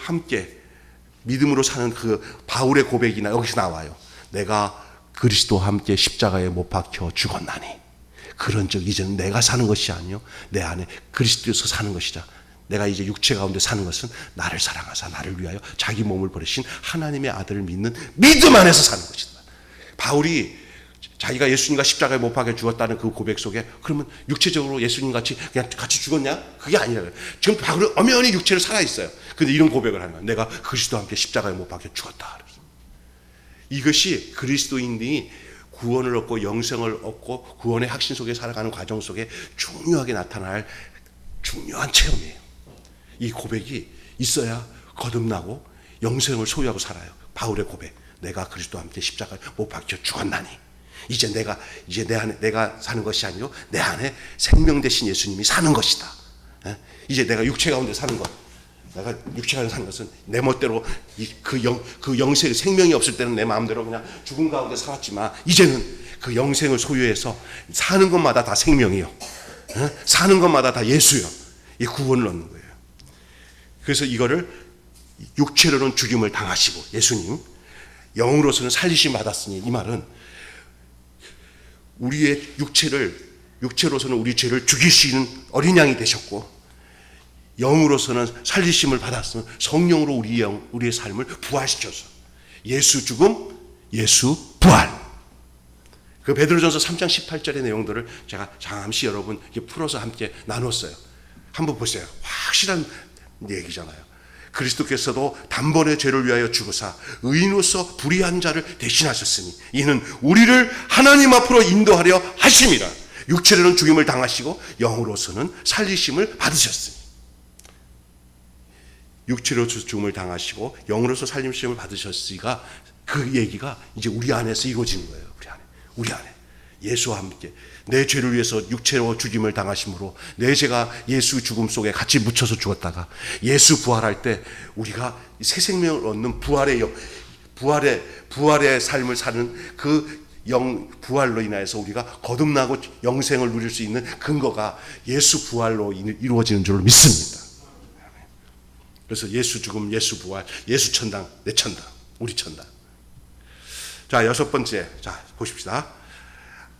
사는 그 바울의 고백이나 여기서 나와요. 내가 그리스도와 함께 십자가에 못 박혀 죽었나니 그런즉 이제는 내가 사는 것이 아니요 내 안에 그리스도에서 사는 것이다. 내가 이제 육체 가운데 사는 것은 나를 사랑하사 나를 위하여 자기 몸을 버리신 하나님의 아들을 믿는 믿음 안에서 사는 것이다. 바울이 자기가 예수님과 십자가에 못 박혀 죽었다는 그 고백 속에 그러면 육체적으로 예수님 같이 그냥 같이 죽었냐? 그게 아니라 지금 바울은 엄연히 육체로 살아 있어요. 근데 이런 고백을 하는 거야. 내가 그리스도와 함께 십자가에 못 박혀 죽었다. 이것이 그리스도인들이 구원을 얻고 영생을 얻고 구원의 확신 속에 살아가는 과정 속에 중요하게 나타날 중요한 체험이에요. 이 고백이 있어야 거듭나고 영생을 소유하고 살아요. 바울의 고백. 내가 그리스도와 함께 십자가에 못 박혀 죽었나니 이제 내가 사는 것이 아니요 내 안에 생명 되신 예수님이 사는 것이다. 이제 내가 육체 가운데 사는 것, 내가 육체 가운데 사는 것은 내 멋대로 그 영생 생명이 없을 때는 내 마음대로 그냥 죽음 가운데 살았지만 이제는 그 영생을 소유해서 사는 것마다 다 생명이요, 사는 것마다 다 예수요. 이 구원을 얻는 거예요. 그래서 이거를 육체로는 죽임을 당하시고 예수님, 영으로서는 살리심 받았으니 이 말은 우리의 육체로서는 우리 죄를 죽일 수 있는 어린 양이 되셨고 영으로서는 살리심을 받았으면 성령으로 우리의 삶을 부활시켜서 예수 죽음, 예수 부활. 그 베드로전서 3장 18절의 내용들을 제가 잠시 여러분 풀어서 함께 나눴어요. 한번 보세요. 확실한 얘기잖아요. 그리스도께서도 단번에 죄를 위하여 죽으사 의인으로서 불의한 자를 대신하셨으니 이는 우리를 하나님 앞으로 인도하려 하심이라. 육체로는 죽임을 당하시고 영으로서는 살리심을 받으셨으니. 육체로서 죽음을 당하시고 영으로서 살리심을 받으셨으니까 그 얘기가 이제 우리 안에서 이루어지는 거예요. 우리 안에 예수와 함께 내 죄를 위해서 육체로 죽임을 당하심으로 내 죄가 예수 죽음 속에 같이 묻혀서 죽었다가 예수 부활할 때 우리가 새 생명을 얻는 부활의 삶을 사는 그 부활로 인하여서 우리가 거듭나고 영생을 누릴 수 있는 근거가 예수 부활로 이루어지는 줄 믿습니다. 그래서 예수 죽음, 예수 부활, 예수 천당, 내 천당, 우리 천당. 자, 여섯 번째. 자, 보십시다.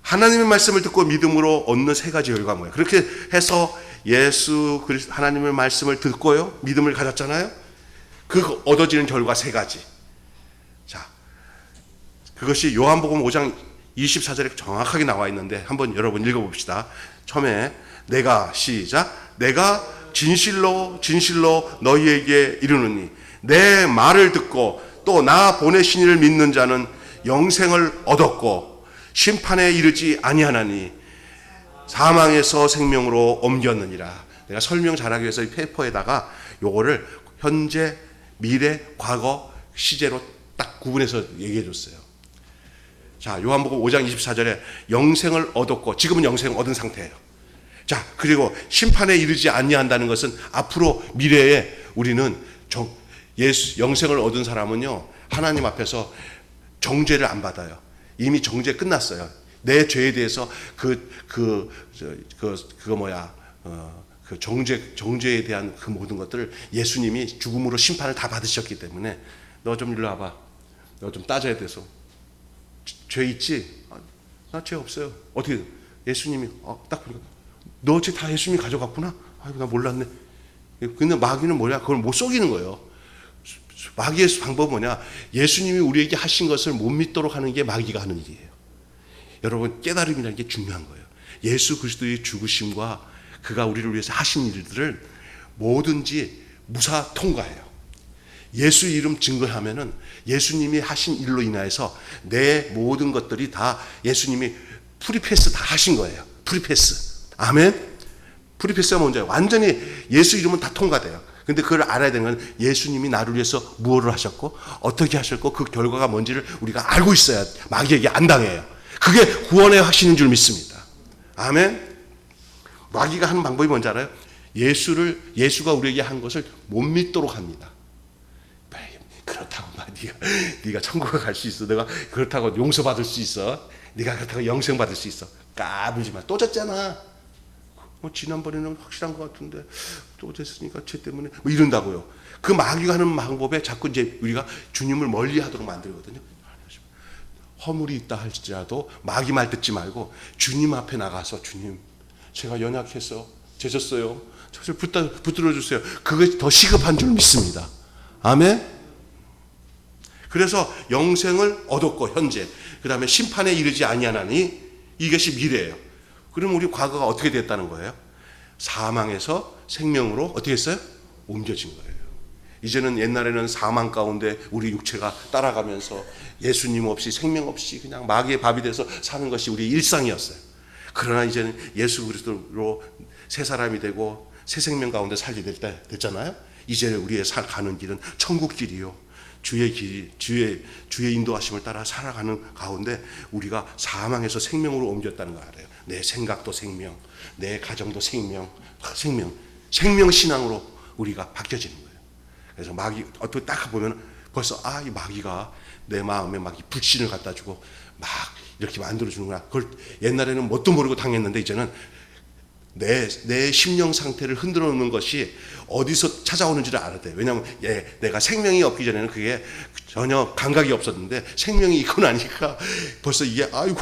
하나님의 말씀을 듣고 믿음으로 얻는 세 가지 결과가 뭐예요? 그렇게 해서 예수 그리스도 하나님의 말씀을 듣고요, 믿음을 가졌잖아요. 그 얻어지는 결과 세 가지. 자, 그것이 요한복음 5장 24절에 정확하게 나와 있는데 한번 여러분 읽어봅시다. 처음에 내가 시작. 내가 진실로 너희에게 이르노니 내 말을 듣고 또 나 보내신 이를 믿는 자는 영생을 얻었고 심판에 이르지 아니하나니 사망에서 생명으로 옮겼느니라. 내가 설명 잘하기 위해서 이 페이퍼에다가 요거를 현재, 미래, 과거, 시제로 딱 구분해서 얘기해 줬어요. 자, 요한복음 5장 24절에 영생을 얻었고, 지금은 영생을 얻은 상태예요. 자, 그리고 심판에 이르지 아니한다는 것은 앞으로 미래에 우리는 영생을 얻은 사람은요, 하나님 앞에서 정죄를 안 받아요. 이미 정죄 끝났어요. 내 죄에 대해서 그 정죄에 대한 그 모든 것들을 예수님이 죽음으로 심판을 다 받으셨기 때문에 너 좀 일로 와봐. 너 좀 따져야 돼서. 죄 있지? 나 죄 없어요. 어떻게? 예수님이 딱 보니까 너 죄 다 예수님이 가져갔구나? 아이고 나 몰랐네. 근데 마귀는 뭐냐? 그걸 못 속이는 거예요. 마귀의 방법은 뭐냐? 예수님이 우리에게 하신 것을 못 믿도록 하는 게 마귀가 하는 일이에요. 여러분, 깨달음이라는 게 중요한 거예요. 예수 그리스도의 죽으심과 그가 우리를 위해서 하신 일들을 뭐든지 무사 통과해요. 예수 이름 증거하면은 예수님이 하신 일로 인하여서 내 모든 것들이 다 예수님이 프리패스 다 하신 거예요. 프리패스. 아멘? 프리패스가 뭔지 완전히 예수 이름은 다 통과돼요. 근데 그걸 알아야 되는 건 예수님이 나를 위해서 무엇을 하셨고 어떻게 하셨고 그 결과가 뭔지를 우리가 알고 있어야 마귀에게 안 당해요. 그게 구원의 확신인 줄 믿습니다. 아멘. 마귀가 하는 방법이 뭔지 알아요? 예수가 우리에게 한 것을 못 믿도록 합니다. 그렇다고 네가 천국에 갈 수 있어. 내가 그렇다고 용서받을 수 있어. 네가 그렇다고 영생 받을 수 있어. 까불지 마. 또 졌잖아. 지난번에는 확실한 것 같은데 또 됐으니까 죄 때문에 이런다고요. 그 마귀가 하는 방법에 자꾸 이제 우리가 주님을 멀리하도록 만들거든요. 허물이 있다 할지라도 마귀 말 듣지 말고 주님 앞에 나가서 주님, 제가 연약해서 죄졌어요. 저를 붙들어 주세요. 그게 더 시급한 줄 믿습니다. 아멘. 그래서 영생을 얻었고 현재, 그 다음에 심판에 이르지 아니하나니 이것이 미래예요. 그럼 우리 과거가 어떻게 됐다는 거예요? 사망에서 생명으로 어떻게 했어요? 옮겨진 거예요. 이제는 옛날에는 사망 가운데 우리 육체가 따라가면서 예수님 없이 생명 없이 그냥 마귀의 밥이 돼서 사는 것이 우리의 일상이었어요. 그러나 이제는 예수 그리스도로 새 사람이 되고 새 생명 가운데 살게 될 때 됐잖아요. 이제 우리의 가는 길은 천국 길이요. 주의 길, 주의 인도하심을 따라 살아가는 가운데 우리가 사망에서 생명으로 옮겼다는 거 알아요. 내 생각도 생명, 내 가정도 생명 신앙으로 우리가 바뀌어지는 거예요. 그래서 마귀 어떻게 딱 보면 벌써 이 마귀가 내 마음에 막 불신을 갖다 주고 막 이렇게 만들어 주는구나. 그걸 옛날에는 뭣도 모르고 당했는데 이제는 내 심령 상태를 흔들어 놓는 것이 어디서 찾아오는지를 알아야 돼요. 왜냐하면 내가 생명이 없기 전에는 그게 전혀 감각이 없었는데 생명이 있고 나니까 벌써 이게 아이고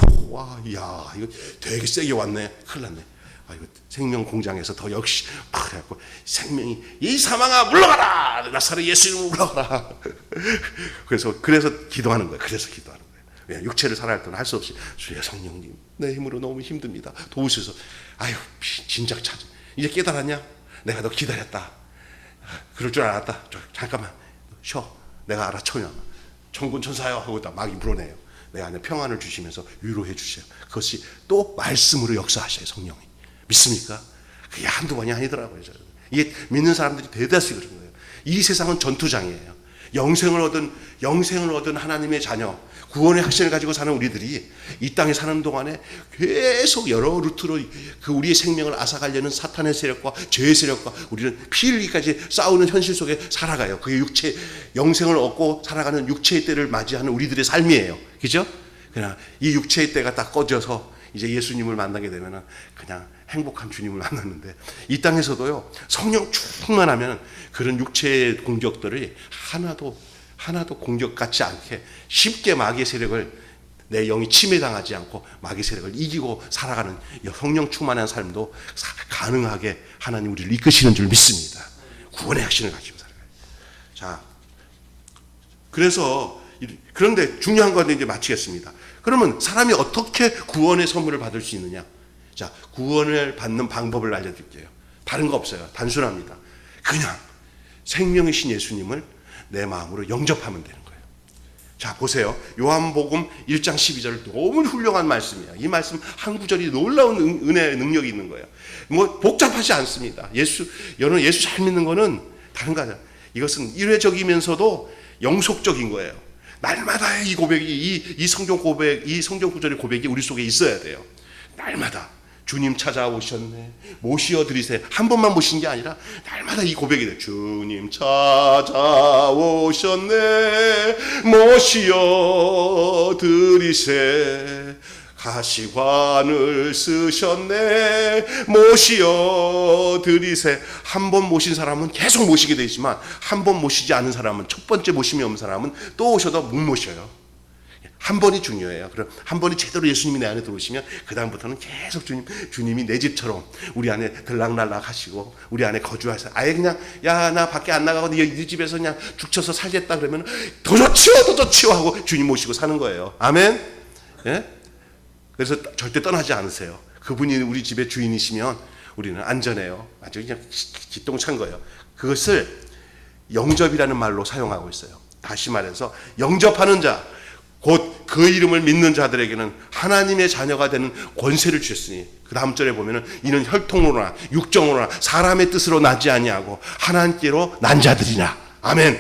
이거 되게 세게 왔네. 큰일 났네. 이거 생명 공장에서 더 역시 막 해갖고 생명이 이 사망아 물러가라. 나사렛 예수 이름으로 물러가라. 그래서 기도하는 거예요. 그래서 기도하는 거예요. 육체를 살아갈 때는 할 수 없이 주여 성령님 내 힘으로 너무 힘듭니다. 도우셔서 아유 진작 찾아. 이제 깨달았냐? 내가 너 기다렸다. 그럴 줄 알았다. 잠깐만 쉬어. 내가 알아쳐요. 천군 천사여 하고 다 막이 물어내요. 내 안에 평안을 주시면서 위로해 주셔요. 그것이 또 말씀으로 역사하셔요. 성령이. 믿습니까? 그게 한두 번이 아니더라고요. 이게 믿는 사람들이 대다수 그런 거예요. 이 세상은 전투장이에요. 영생을 얻은 하나님의 자녀, 구원의 확신을 가지고 사는 우리들이 이 땅에 사는 동안에 계속 여러 루트로 그 우리의 생명을 앗아가려는 사탄의 세력과 죄의 세력과 우리는 피 흘리기까지 싸우는 현실 속에 살아가요. 그게 육체, 영생을 얻고 살아가는 육체의 때를 맞이하는 우리들의 삶이에요. 그죠? 그냥 이 육체의 때가 딱 꺼져서 이제 예수님을 만나게 되면은 그냥 행복한 주님을 만났는데, 이 땅에서도요 성령 충만하면 그런 육체의 공격들이 하나도 공격 같지 않게 쉽게 마귀의 세력을, 내 영이 침해당하지 않고 마귀의 세력을 이기고 살아가는 성령 충만한 삶도 가능하게 하나님 우리를 이끄시는 줄 믿습니다. 구원의 확신을 가지고 살아가요. 자, 그런데 중요한 건 이제 마치겠습니다. 그러면 사람이 어떻게 구원의 선물을 받을 수 있느냐? 자, 구원을 받는 방법을 알려드릴게요. 다른 거 없어요. 단순합니다. 그냥 생명이신 예수님을 내 마음으로 영접하면 되는 거예요. 자, 보세요. 요한복음 1장 12절 너무 훌륭한 말씀이에요. 이 말씀 한 구절이 놀라운 은혜의 능력이 있는 거예요. 뭐 복잡하지 않습니다. 여러분 예수 잘 믿는 거는 다른 거 아니에요. 이것은 일회적이면서도 영속적인 거예요. 날마다의 이 고백이, 이 성경 고백, 이 성경 구절의 고백이 우리 속에 있어야 돼요. 날마다 주님 찾아오셨네, 모시어 드리세. 한 번만 모신 게 아니라 날마다 이 고백이 돼요. 주님 찾아오셨네, 모시어 드리세. 가시관을 쓰셨네, 모시어 드리세. 한 번 모신 사람은 계속 모시게 되지만, 한 번 모시지 않은 사람은, 첫 번째 모심이 없는 사람은 또 오셔도 못 모셔요. 한 번이 중요해요. 그럼 한 번이 제대로 예수님이 내 안에 들어오시면 그 다음부터는 계속 주님이 내 집처럼 우리 안에 들락날락 하시고 우리 안에 거주하셔서, 아예 그냥 야 나 밖에 안 나가고 네 집에서 그냥 죽쳐서 살겠다 그러면 더 좋지요 하고 주님 모시고 사는 거예요. 아멘. 예? 그래서 절대 떠나지 않으세요. 그분이 우리 집의 주인이시면 우리는 안전해요. 아주 그냥 기똥찬 거예요. 그것을 영접이라는 말로 사용하고 있어요. 다시 말해서 영접하는 자, 곧 그 이름을 믿는 자들에게는 하나님의 자녀가 되는 권세를 주셨으니, 그 다음 절에 보면은 이는 혈통으로나 육정으로나 사람의 뜻으로 나지 아니하고 하나님께로 난 자들이나. 아멘.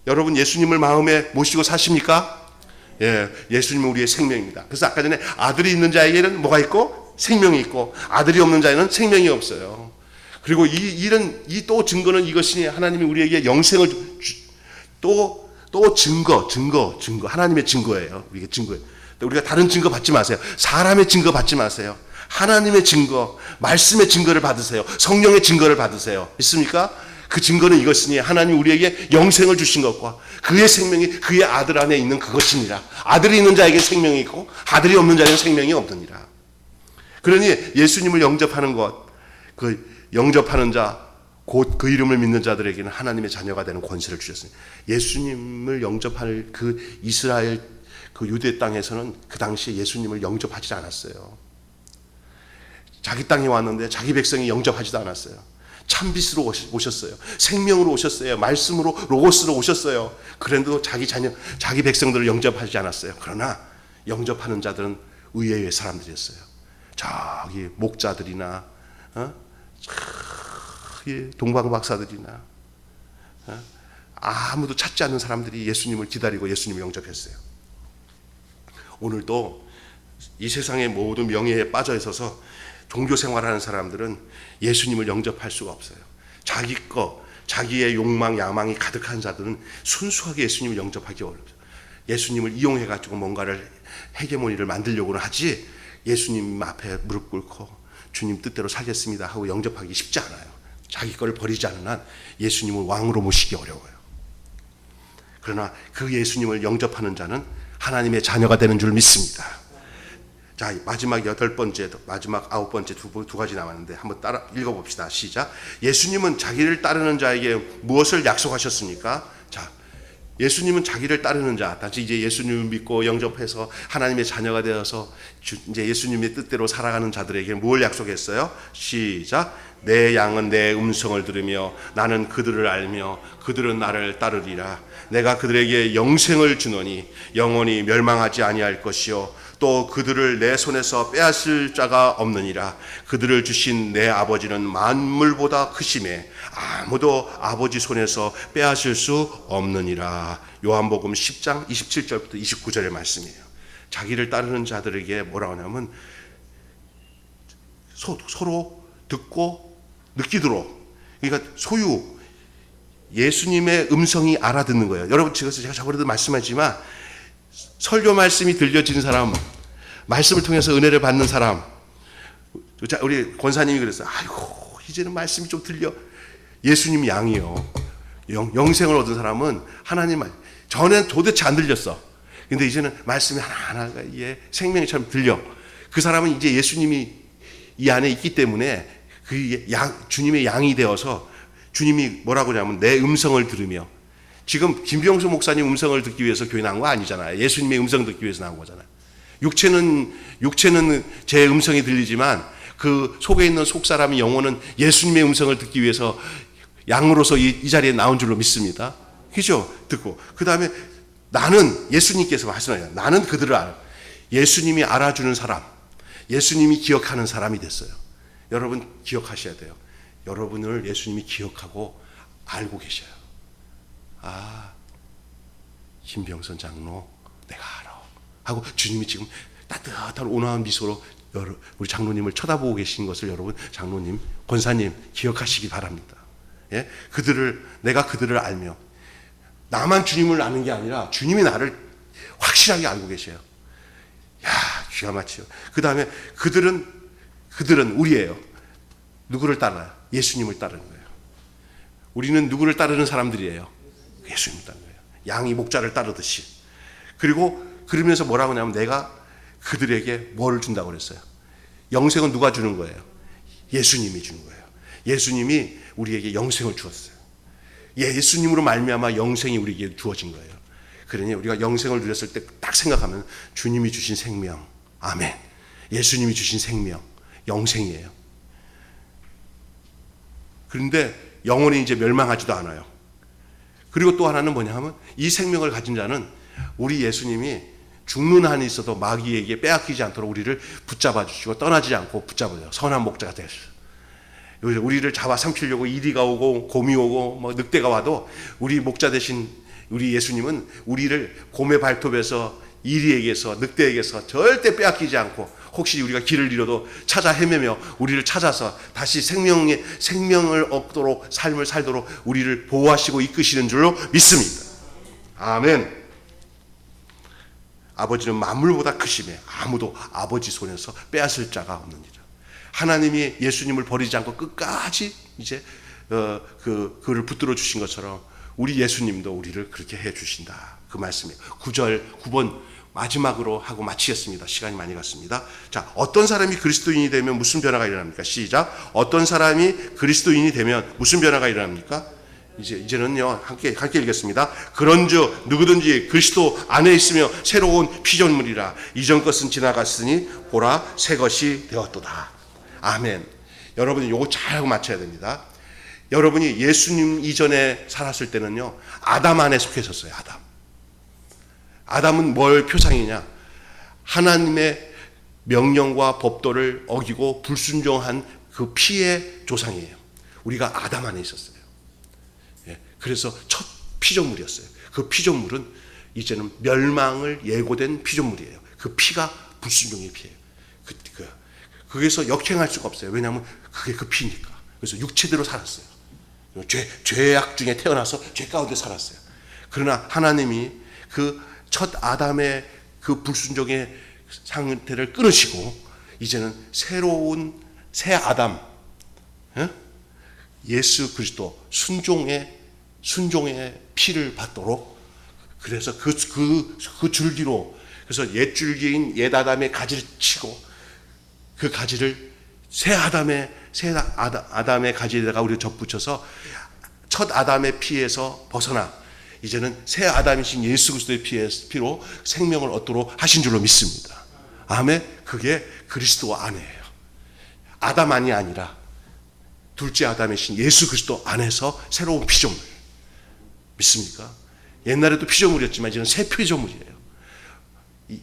여러분 예수님을 마음에 모시고 사십니까? 예, 예수님은 우리의 생명입니다. 그래서 아까 전에 아들이 있는 자에게는 뭐가 있고 생명이 있고, 아들이 없는 자에는 생명이 없어요. 그리고 이 또 증거는 이것이니, 하나님이 우리에게 영생을 또 증거 하나님의 증거예요. 이게 증거예요. 우리가 다른 증거 받지 마세요. 사람의 증거 받지 마세요. 하나님의 증거, 말씀의 증거를 받으세요. 성령의 증거를 받으세요. 있습니까? 그 증거는 이것이니 하나님 우리에게 영생을 주신 것과 그의 생명이 그의 아들 안에 있는 그것이니라. 아들이 있는 자에게 생명이 있고 아들이 없는 자에게는 생명이 없느니라. 그러니 예수님을 영접하는 것, 그 영접하는 자, 곧 그 이름을 믿는 자들에게는 하나님의 자녀가 되는 권세를 주셨으니, 예수님을 영접할 그 이스라엘 그 유대 땅에서는 그 당시에 예수님을 영접하지 않았어요. 자기 땅에 왔는데 자기 백성이 영접하지도 않았어요. 참빛으로 오셨어요. 생명으로 오셨어요. 말씀으로, 로고스로 오셨어요. 그런데도 자기 자녀, 자기 백성들을 영접하지 않았어요. 그러나 영접하는 자들은 의외의 사람들이었어요. 저기 목자들이나 동방 박사들이나 아무도 찾지 않는 사람들이 예수님을 기다리고 예수님을 영접했어요. 오늘도 이 세상의 모든 명예에 빠져 있어서 종교 생활하는 사람들은 예수님을 영접할 수가 없어요. 자기의 욕망, 야망이 가득한 자들은 순수하게 예수님을 영접하기 어려워요. 예수님을 이용해가지고 뭔가를 헤게모니를 만들려고는 하지, 예수님 앞에 무릎 꿇고 주님 뜻대로 살겠습니다 하고 영접하기 쉽지 않아요. 자기 거를 버리지 않는 한 예수님을 왕으로 모시기 어려워요. 그러나 그 예수님을 영접하는 자는 하나님의 자녀가 되는 줄 믿습니다. 자, 마지막 8번째, 마지막 9번째 두 가지 남았는데 한번 따라 읽어봅시다. 시작. 예수님은 자기를 따르는 자에게 무엇을 약속하셨습니까? 자, 예수님은 자기를 따르는 자, 다시 이제 예수님을 믿고 영접해서 하나님의 자녀가 되어서 이제 예수님의 뜻대로 살아가는 자들에게 뭘 약속했어요? 시작. 내 양은 내 음성을 들으며 나는 그들을 알며 그들은 나를 따르리라. 내가 그들에게 영생을 주노니 영원히 멸망하지 아니할 것이요 또 그들을 내 손에서 빼앗을 자가 없느니라. 그들을 주신 내 아버지는 만물보다 크심에 아무도 아버지 손에서 빼앗을 수 없느니라. 요한복음 10장 27절부터 29절의 말씀이에요. 자기를 따르는 자들에게 뭐라고 하냐면 서로 듣고 느끼도록, 그러니까 소유 예수님의 음성이 알아듣는 거예요. 여러분, 제가 저번에도 말씀하지만 설교 말씀이 들려진 사람, 말씀을 통해서 은혜를 받는 사람, 우리 권사님이 그랬어요. 아이고, 이제는 말씀이 좀 들려. 예수님 양이요. 영생을 얻은 사람은 하나님 말, 전엔 도대체 안 들렸어. 근데 이제는 말씀이 하나하나가 이게 생명처럼 들려. 그 사람은 이제 예수님이 이 안에 있기 때문에 그 주님의 양이 되어서 주님이 뭐라고 하냐면 내 음성을 들으며, 지금 김병수 목사님 음성을 듣기 위해서 교회 나온 거 아니잖아요. 예수님의 음성 듣기 위해서 나온 거잖아요. 육체는 제 음성이 들리지만 그 속에 있는 속사람의 영혼은 예수님의 음성을 듣기 위해서 양으로서 이 자리에 나온 줄로 믿습니다. 그죠? 듣고 그 다음에 나는, 예수님께서 말씀하세요. 나는 그들을 알아. 예수님이 알아주는 사람, 예수님이 기억하는 사람이 됐어요. 여러분 기억하셔야 돼요. 여러분을 예수님이 기억하고 알고 계셔요. 아, 김병선 장로 내가 알아 하고 주님이 지금 따뜻한 온화한 미소로 우리 장로님을 쳐다보고 계신 것을 여러분, 장로님, 권사님 기억하시기 바랍니다. 예? 내가 그들을 알며, 나만 주님을 아는 게 아니라 주님이 나를 확실하게 알고 계셔요. 야, 기가 막혀요. 그 다음에 그들은 우리예요. 누구를 따라요? 예수님을 따르는 거예요. 우리는 누구를 따르는 사람들이에요? 예수님을 따르는 거예요. 양이 목자를 따르듯이. 그리고 그러면서 뭐라고 하냐면 내가 그들에게 뭐를 준다고 그랬어요? 영생은 누가 주는 거예요? 예수님이 주는 거예요. 예수님이 우리에게 영생을 주었어요. 예수님으로 말미암아 영생이 우리에게 주어진 거예요. 그러니 우리가 영생을 누렸을 때 딱 생각하면 주님이 주신 생명, 아멘. 예수님이 주신 생명, 영생이에요. 그런데 영혼이 이제 멸망하지도 않아요. 그리고 또 하나는 뭐냐 하면 이 생명을 가진 자는 우리 예수님이 죽는 한이 있어도 마귀에게 빼앗기지 않도록 우리를 붙잡아 주시고 떠나지 않고 붙잡아줘요. 선한 목자가 되셨어요. 우리를 잡아 삼키려고 이리가 오고 곰이 오고 뭐 늑대가 와도 우리 목자 되신 우리 예수님은 우리를 곰의 발톱에서 이리에게서 늑대에게서 절대 빼앗기지 않고, 혹시 우리가 길을 잃어도 찾아 헤매며 우리를 찾아서 다시 생명을 얻도록, 삶을 살도록 우리를 보호하시고 이끄시는 줄로 믿습니다. 아멘. 아버지는 만물보다 크심에 아무도 아버지 손에서 빼앗을 자가 없느니라. 하나님이 예수님을 버리지 않고 끝까지 이제 그를 붙들어 주신 것처럼 우리 예수님도 우리를 그렇게 해 주신다. 그 말씀이에요. 9번 마지막으로 하고 마치겠습니다. 시간이 많이 갔습니다. 자, 어떤 사람이 그리스도인이 되면 무슨 변화가 일어납니까? 시작. 어떤 사람이 그리스도인이 되면 무슨 변화가 일어납니까? 이제는요, 함께 읽겠습니다. 그런즉 누구든지 그리스도 안에 있으며 새로운 피조물이라. 이전 것은 지나갔으니 보라 새 것이 되었도다. 아멘. 여러분이 요거 잘하고 맞춰야 됩니다. 여러분이 예수님 이전에 살았을 때는요, 아담 안에 속해 있었어요. 아담은 뭘 표상이냐? 하나님의 명령과 법도를 어기고 불순종한 그 피의 조상이에요. 우리가 아담 안에 있었어요. 예, 그래서 첫 피조물이었어요. 그 피조물은 이제는 멸망을 예고된 피조물이에요. 그 피가 불순종의 피예요. 거기서 역행할 수가 없어요. 왜냐하면 그게 그 피니까. 그래서 육체대로 살았어요. 죄악 중에 태어나서 죄 가운데 살았어요. 그러나 하나님이 그 첫 아담의 그 불순종의 상태를 끊으시고 이제는 새로운 새 아담, 예수 그리스도 순종의 피를 받도록, 그래서 그 줄기로, 그래서 옛 줄기인 옛 아담의 가지를 치고 그 가지를 새 아담의 가지에다가 우리가 접붙여서 첫 아담의 피에서 벗어나 이제는 새 아담이신 예수 그리스도의 피로 생명을 얻도록 하신 줄로 믿습니다. 아멘. 그게 그리스도 안에예요. 아담만이 아니라 둘째 아담이신 예수 그리스도 안에서 새로운 피조물. 믿습니까? 옛날에도 피조물이었지만 이제는 새 피조물이에요.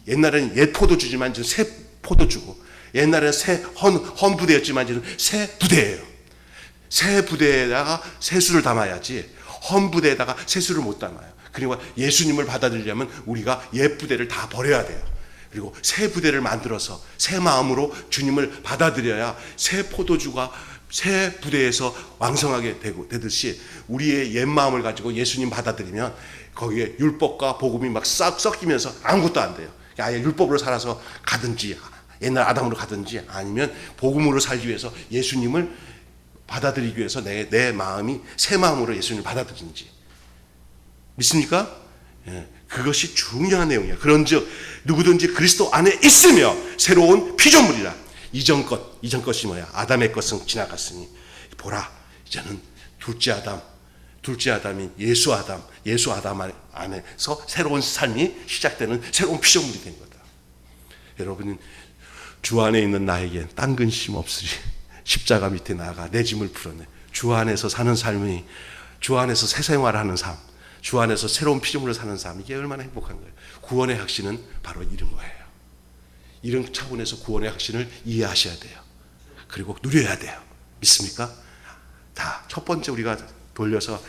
옛날에는 옛 포도주지만 이제는 새 포도주고, 옛날에는 새 헌 부대였지만 이제는 새 부대예요. 새 부대에다가 새 수를 담아야지 헌 부대에다가 새 수를 못 담아요. 그리고 예수님을 받아들이려면 우리가 옛 부대를 다 버려야 돼요. 그리고 새 부대를 만들어서 새 마음으로 주님을 받아들여야 새 포도주가 새 부대에서 왕성하게 되듯이 우리의 옛 마음을 가지고 예수님 받아들이면 거기에 율법과 복음이 막 싹 섞이면서 아무것도 안 돼요. 아예 율법으로 살아서 가든지 옛날 아담으로 가든지 아니면 복음으로 살기 위해서 예수님을 받아들이기 위해서 내 마음이 새 마음으로 예수님을 받아들이는지 믿습니까? 예, 그것이 중요한 내용이야. 그런즉 누구든지 그리스도 안에 있으며 새로운 피조물이라. 이전 것이 뭐야? 아담의 것은 지나갔으니 보라 이제는 둘째 아담이 예수 아담 안에서 새로운 삶이 시작되는 새로운 피조물이 된 거다. 여러분, 주 안에 있는 나에겐 딴 근심 없으리. 십자가 밑에 나아가 내 짐을 풀어내. 주 안에서 사는 삶이, 주 안에서 새 생활하는 삶, 주 안에서 새로운 피조물을 사는 삶, 이게 얼마나 행복한 거예요. 구원의 확신은 바로 이런 거예요. 이런 차원에서 구원의 확신을 이해하셔야 돼요. 그리고 누려야 돼요. 믿습니까? 다 첫 번째 우리가 돌려서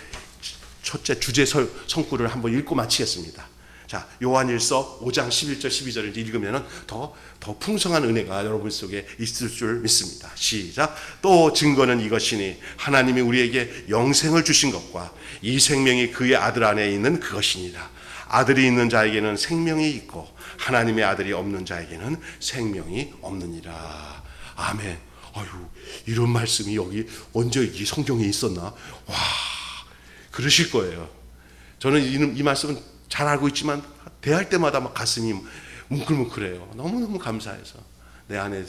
첫째 주제 성구를 한번 읽고 마치겠습니다. 자, 요한일서 5장 11절 12절을 읽으면 더 풍성한 은혜가 여러분 속에 있을 줄 믿습니다. 시작. 또 증거는 이것이니 하나님이 우리에게 영생을 주신 것과 이 생명이 그의 아들 안에 있는 그것이니라. 아들이 있는 자에게는 생명이 있고 하나님의 아들이 없는 자에게는 생명이 없느니라. 아멘. 아유, 이런 말씀이 여기 언제 이 성경에 있었나? 와, 그러실 거예요. 저는 이 말씀은 잘 알고 있지만 대할 때마다 막 가슴이 뭉클뭉클해요. 너무너무 감사해서 내 안에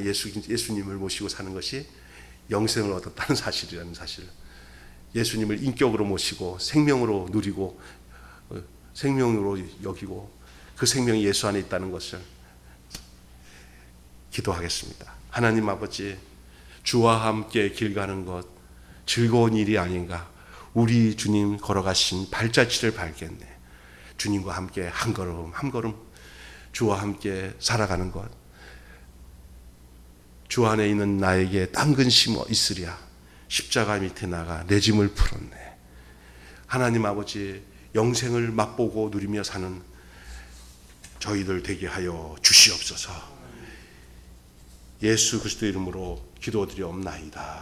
예수님을 모시고 사는 것이 영생을 얻었다는 사실이라는 사실. 예수님을 인격으로 모시고 생명으로 누리고 생명으로 여기고 그 생명이 예수 안에 있다는 것을 기도하겠습니다. 하나님 아버지, 주와 함께 길 가는 것 즐거운 일이 아닌가. 우리 주님 걸어가신 발자취를 밟겠네. 주님과 함께 한 걸음 한 걸음 주와 함께 살아가는 것, 주 안에 있는 나에게 딴 근심 있으랴. 십자가 밑에 나가 내 짐을 풀었네. 하나님 아버지, 영생을 맛보고 누리며 사는 저희들 되게 하여 주시옵소서. 예수 그리스도 이름으로 기도드리옵나이다.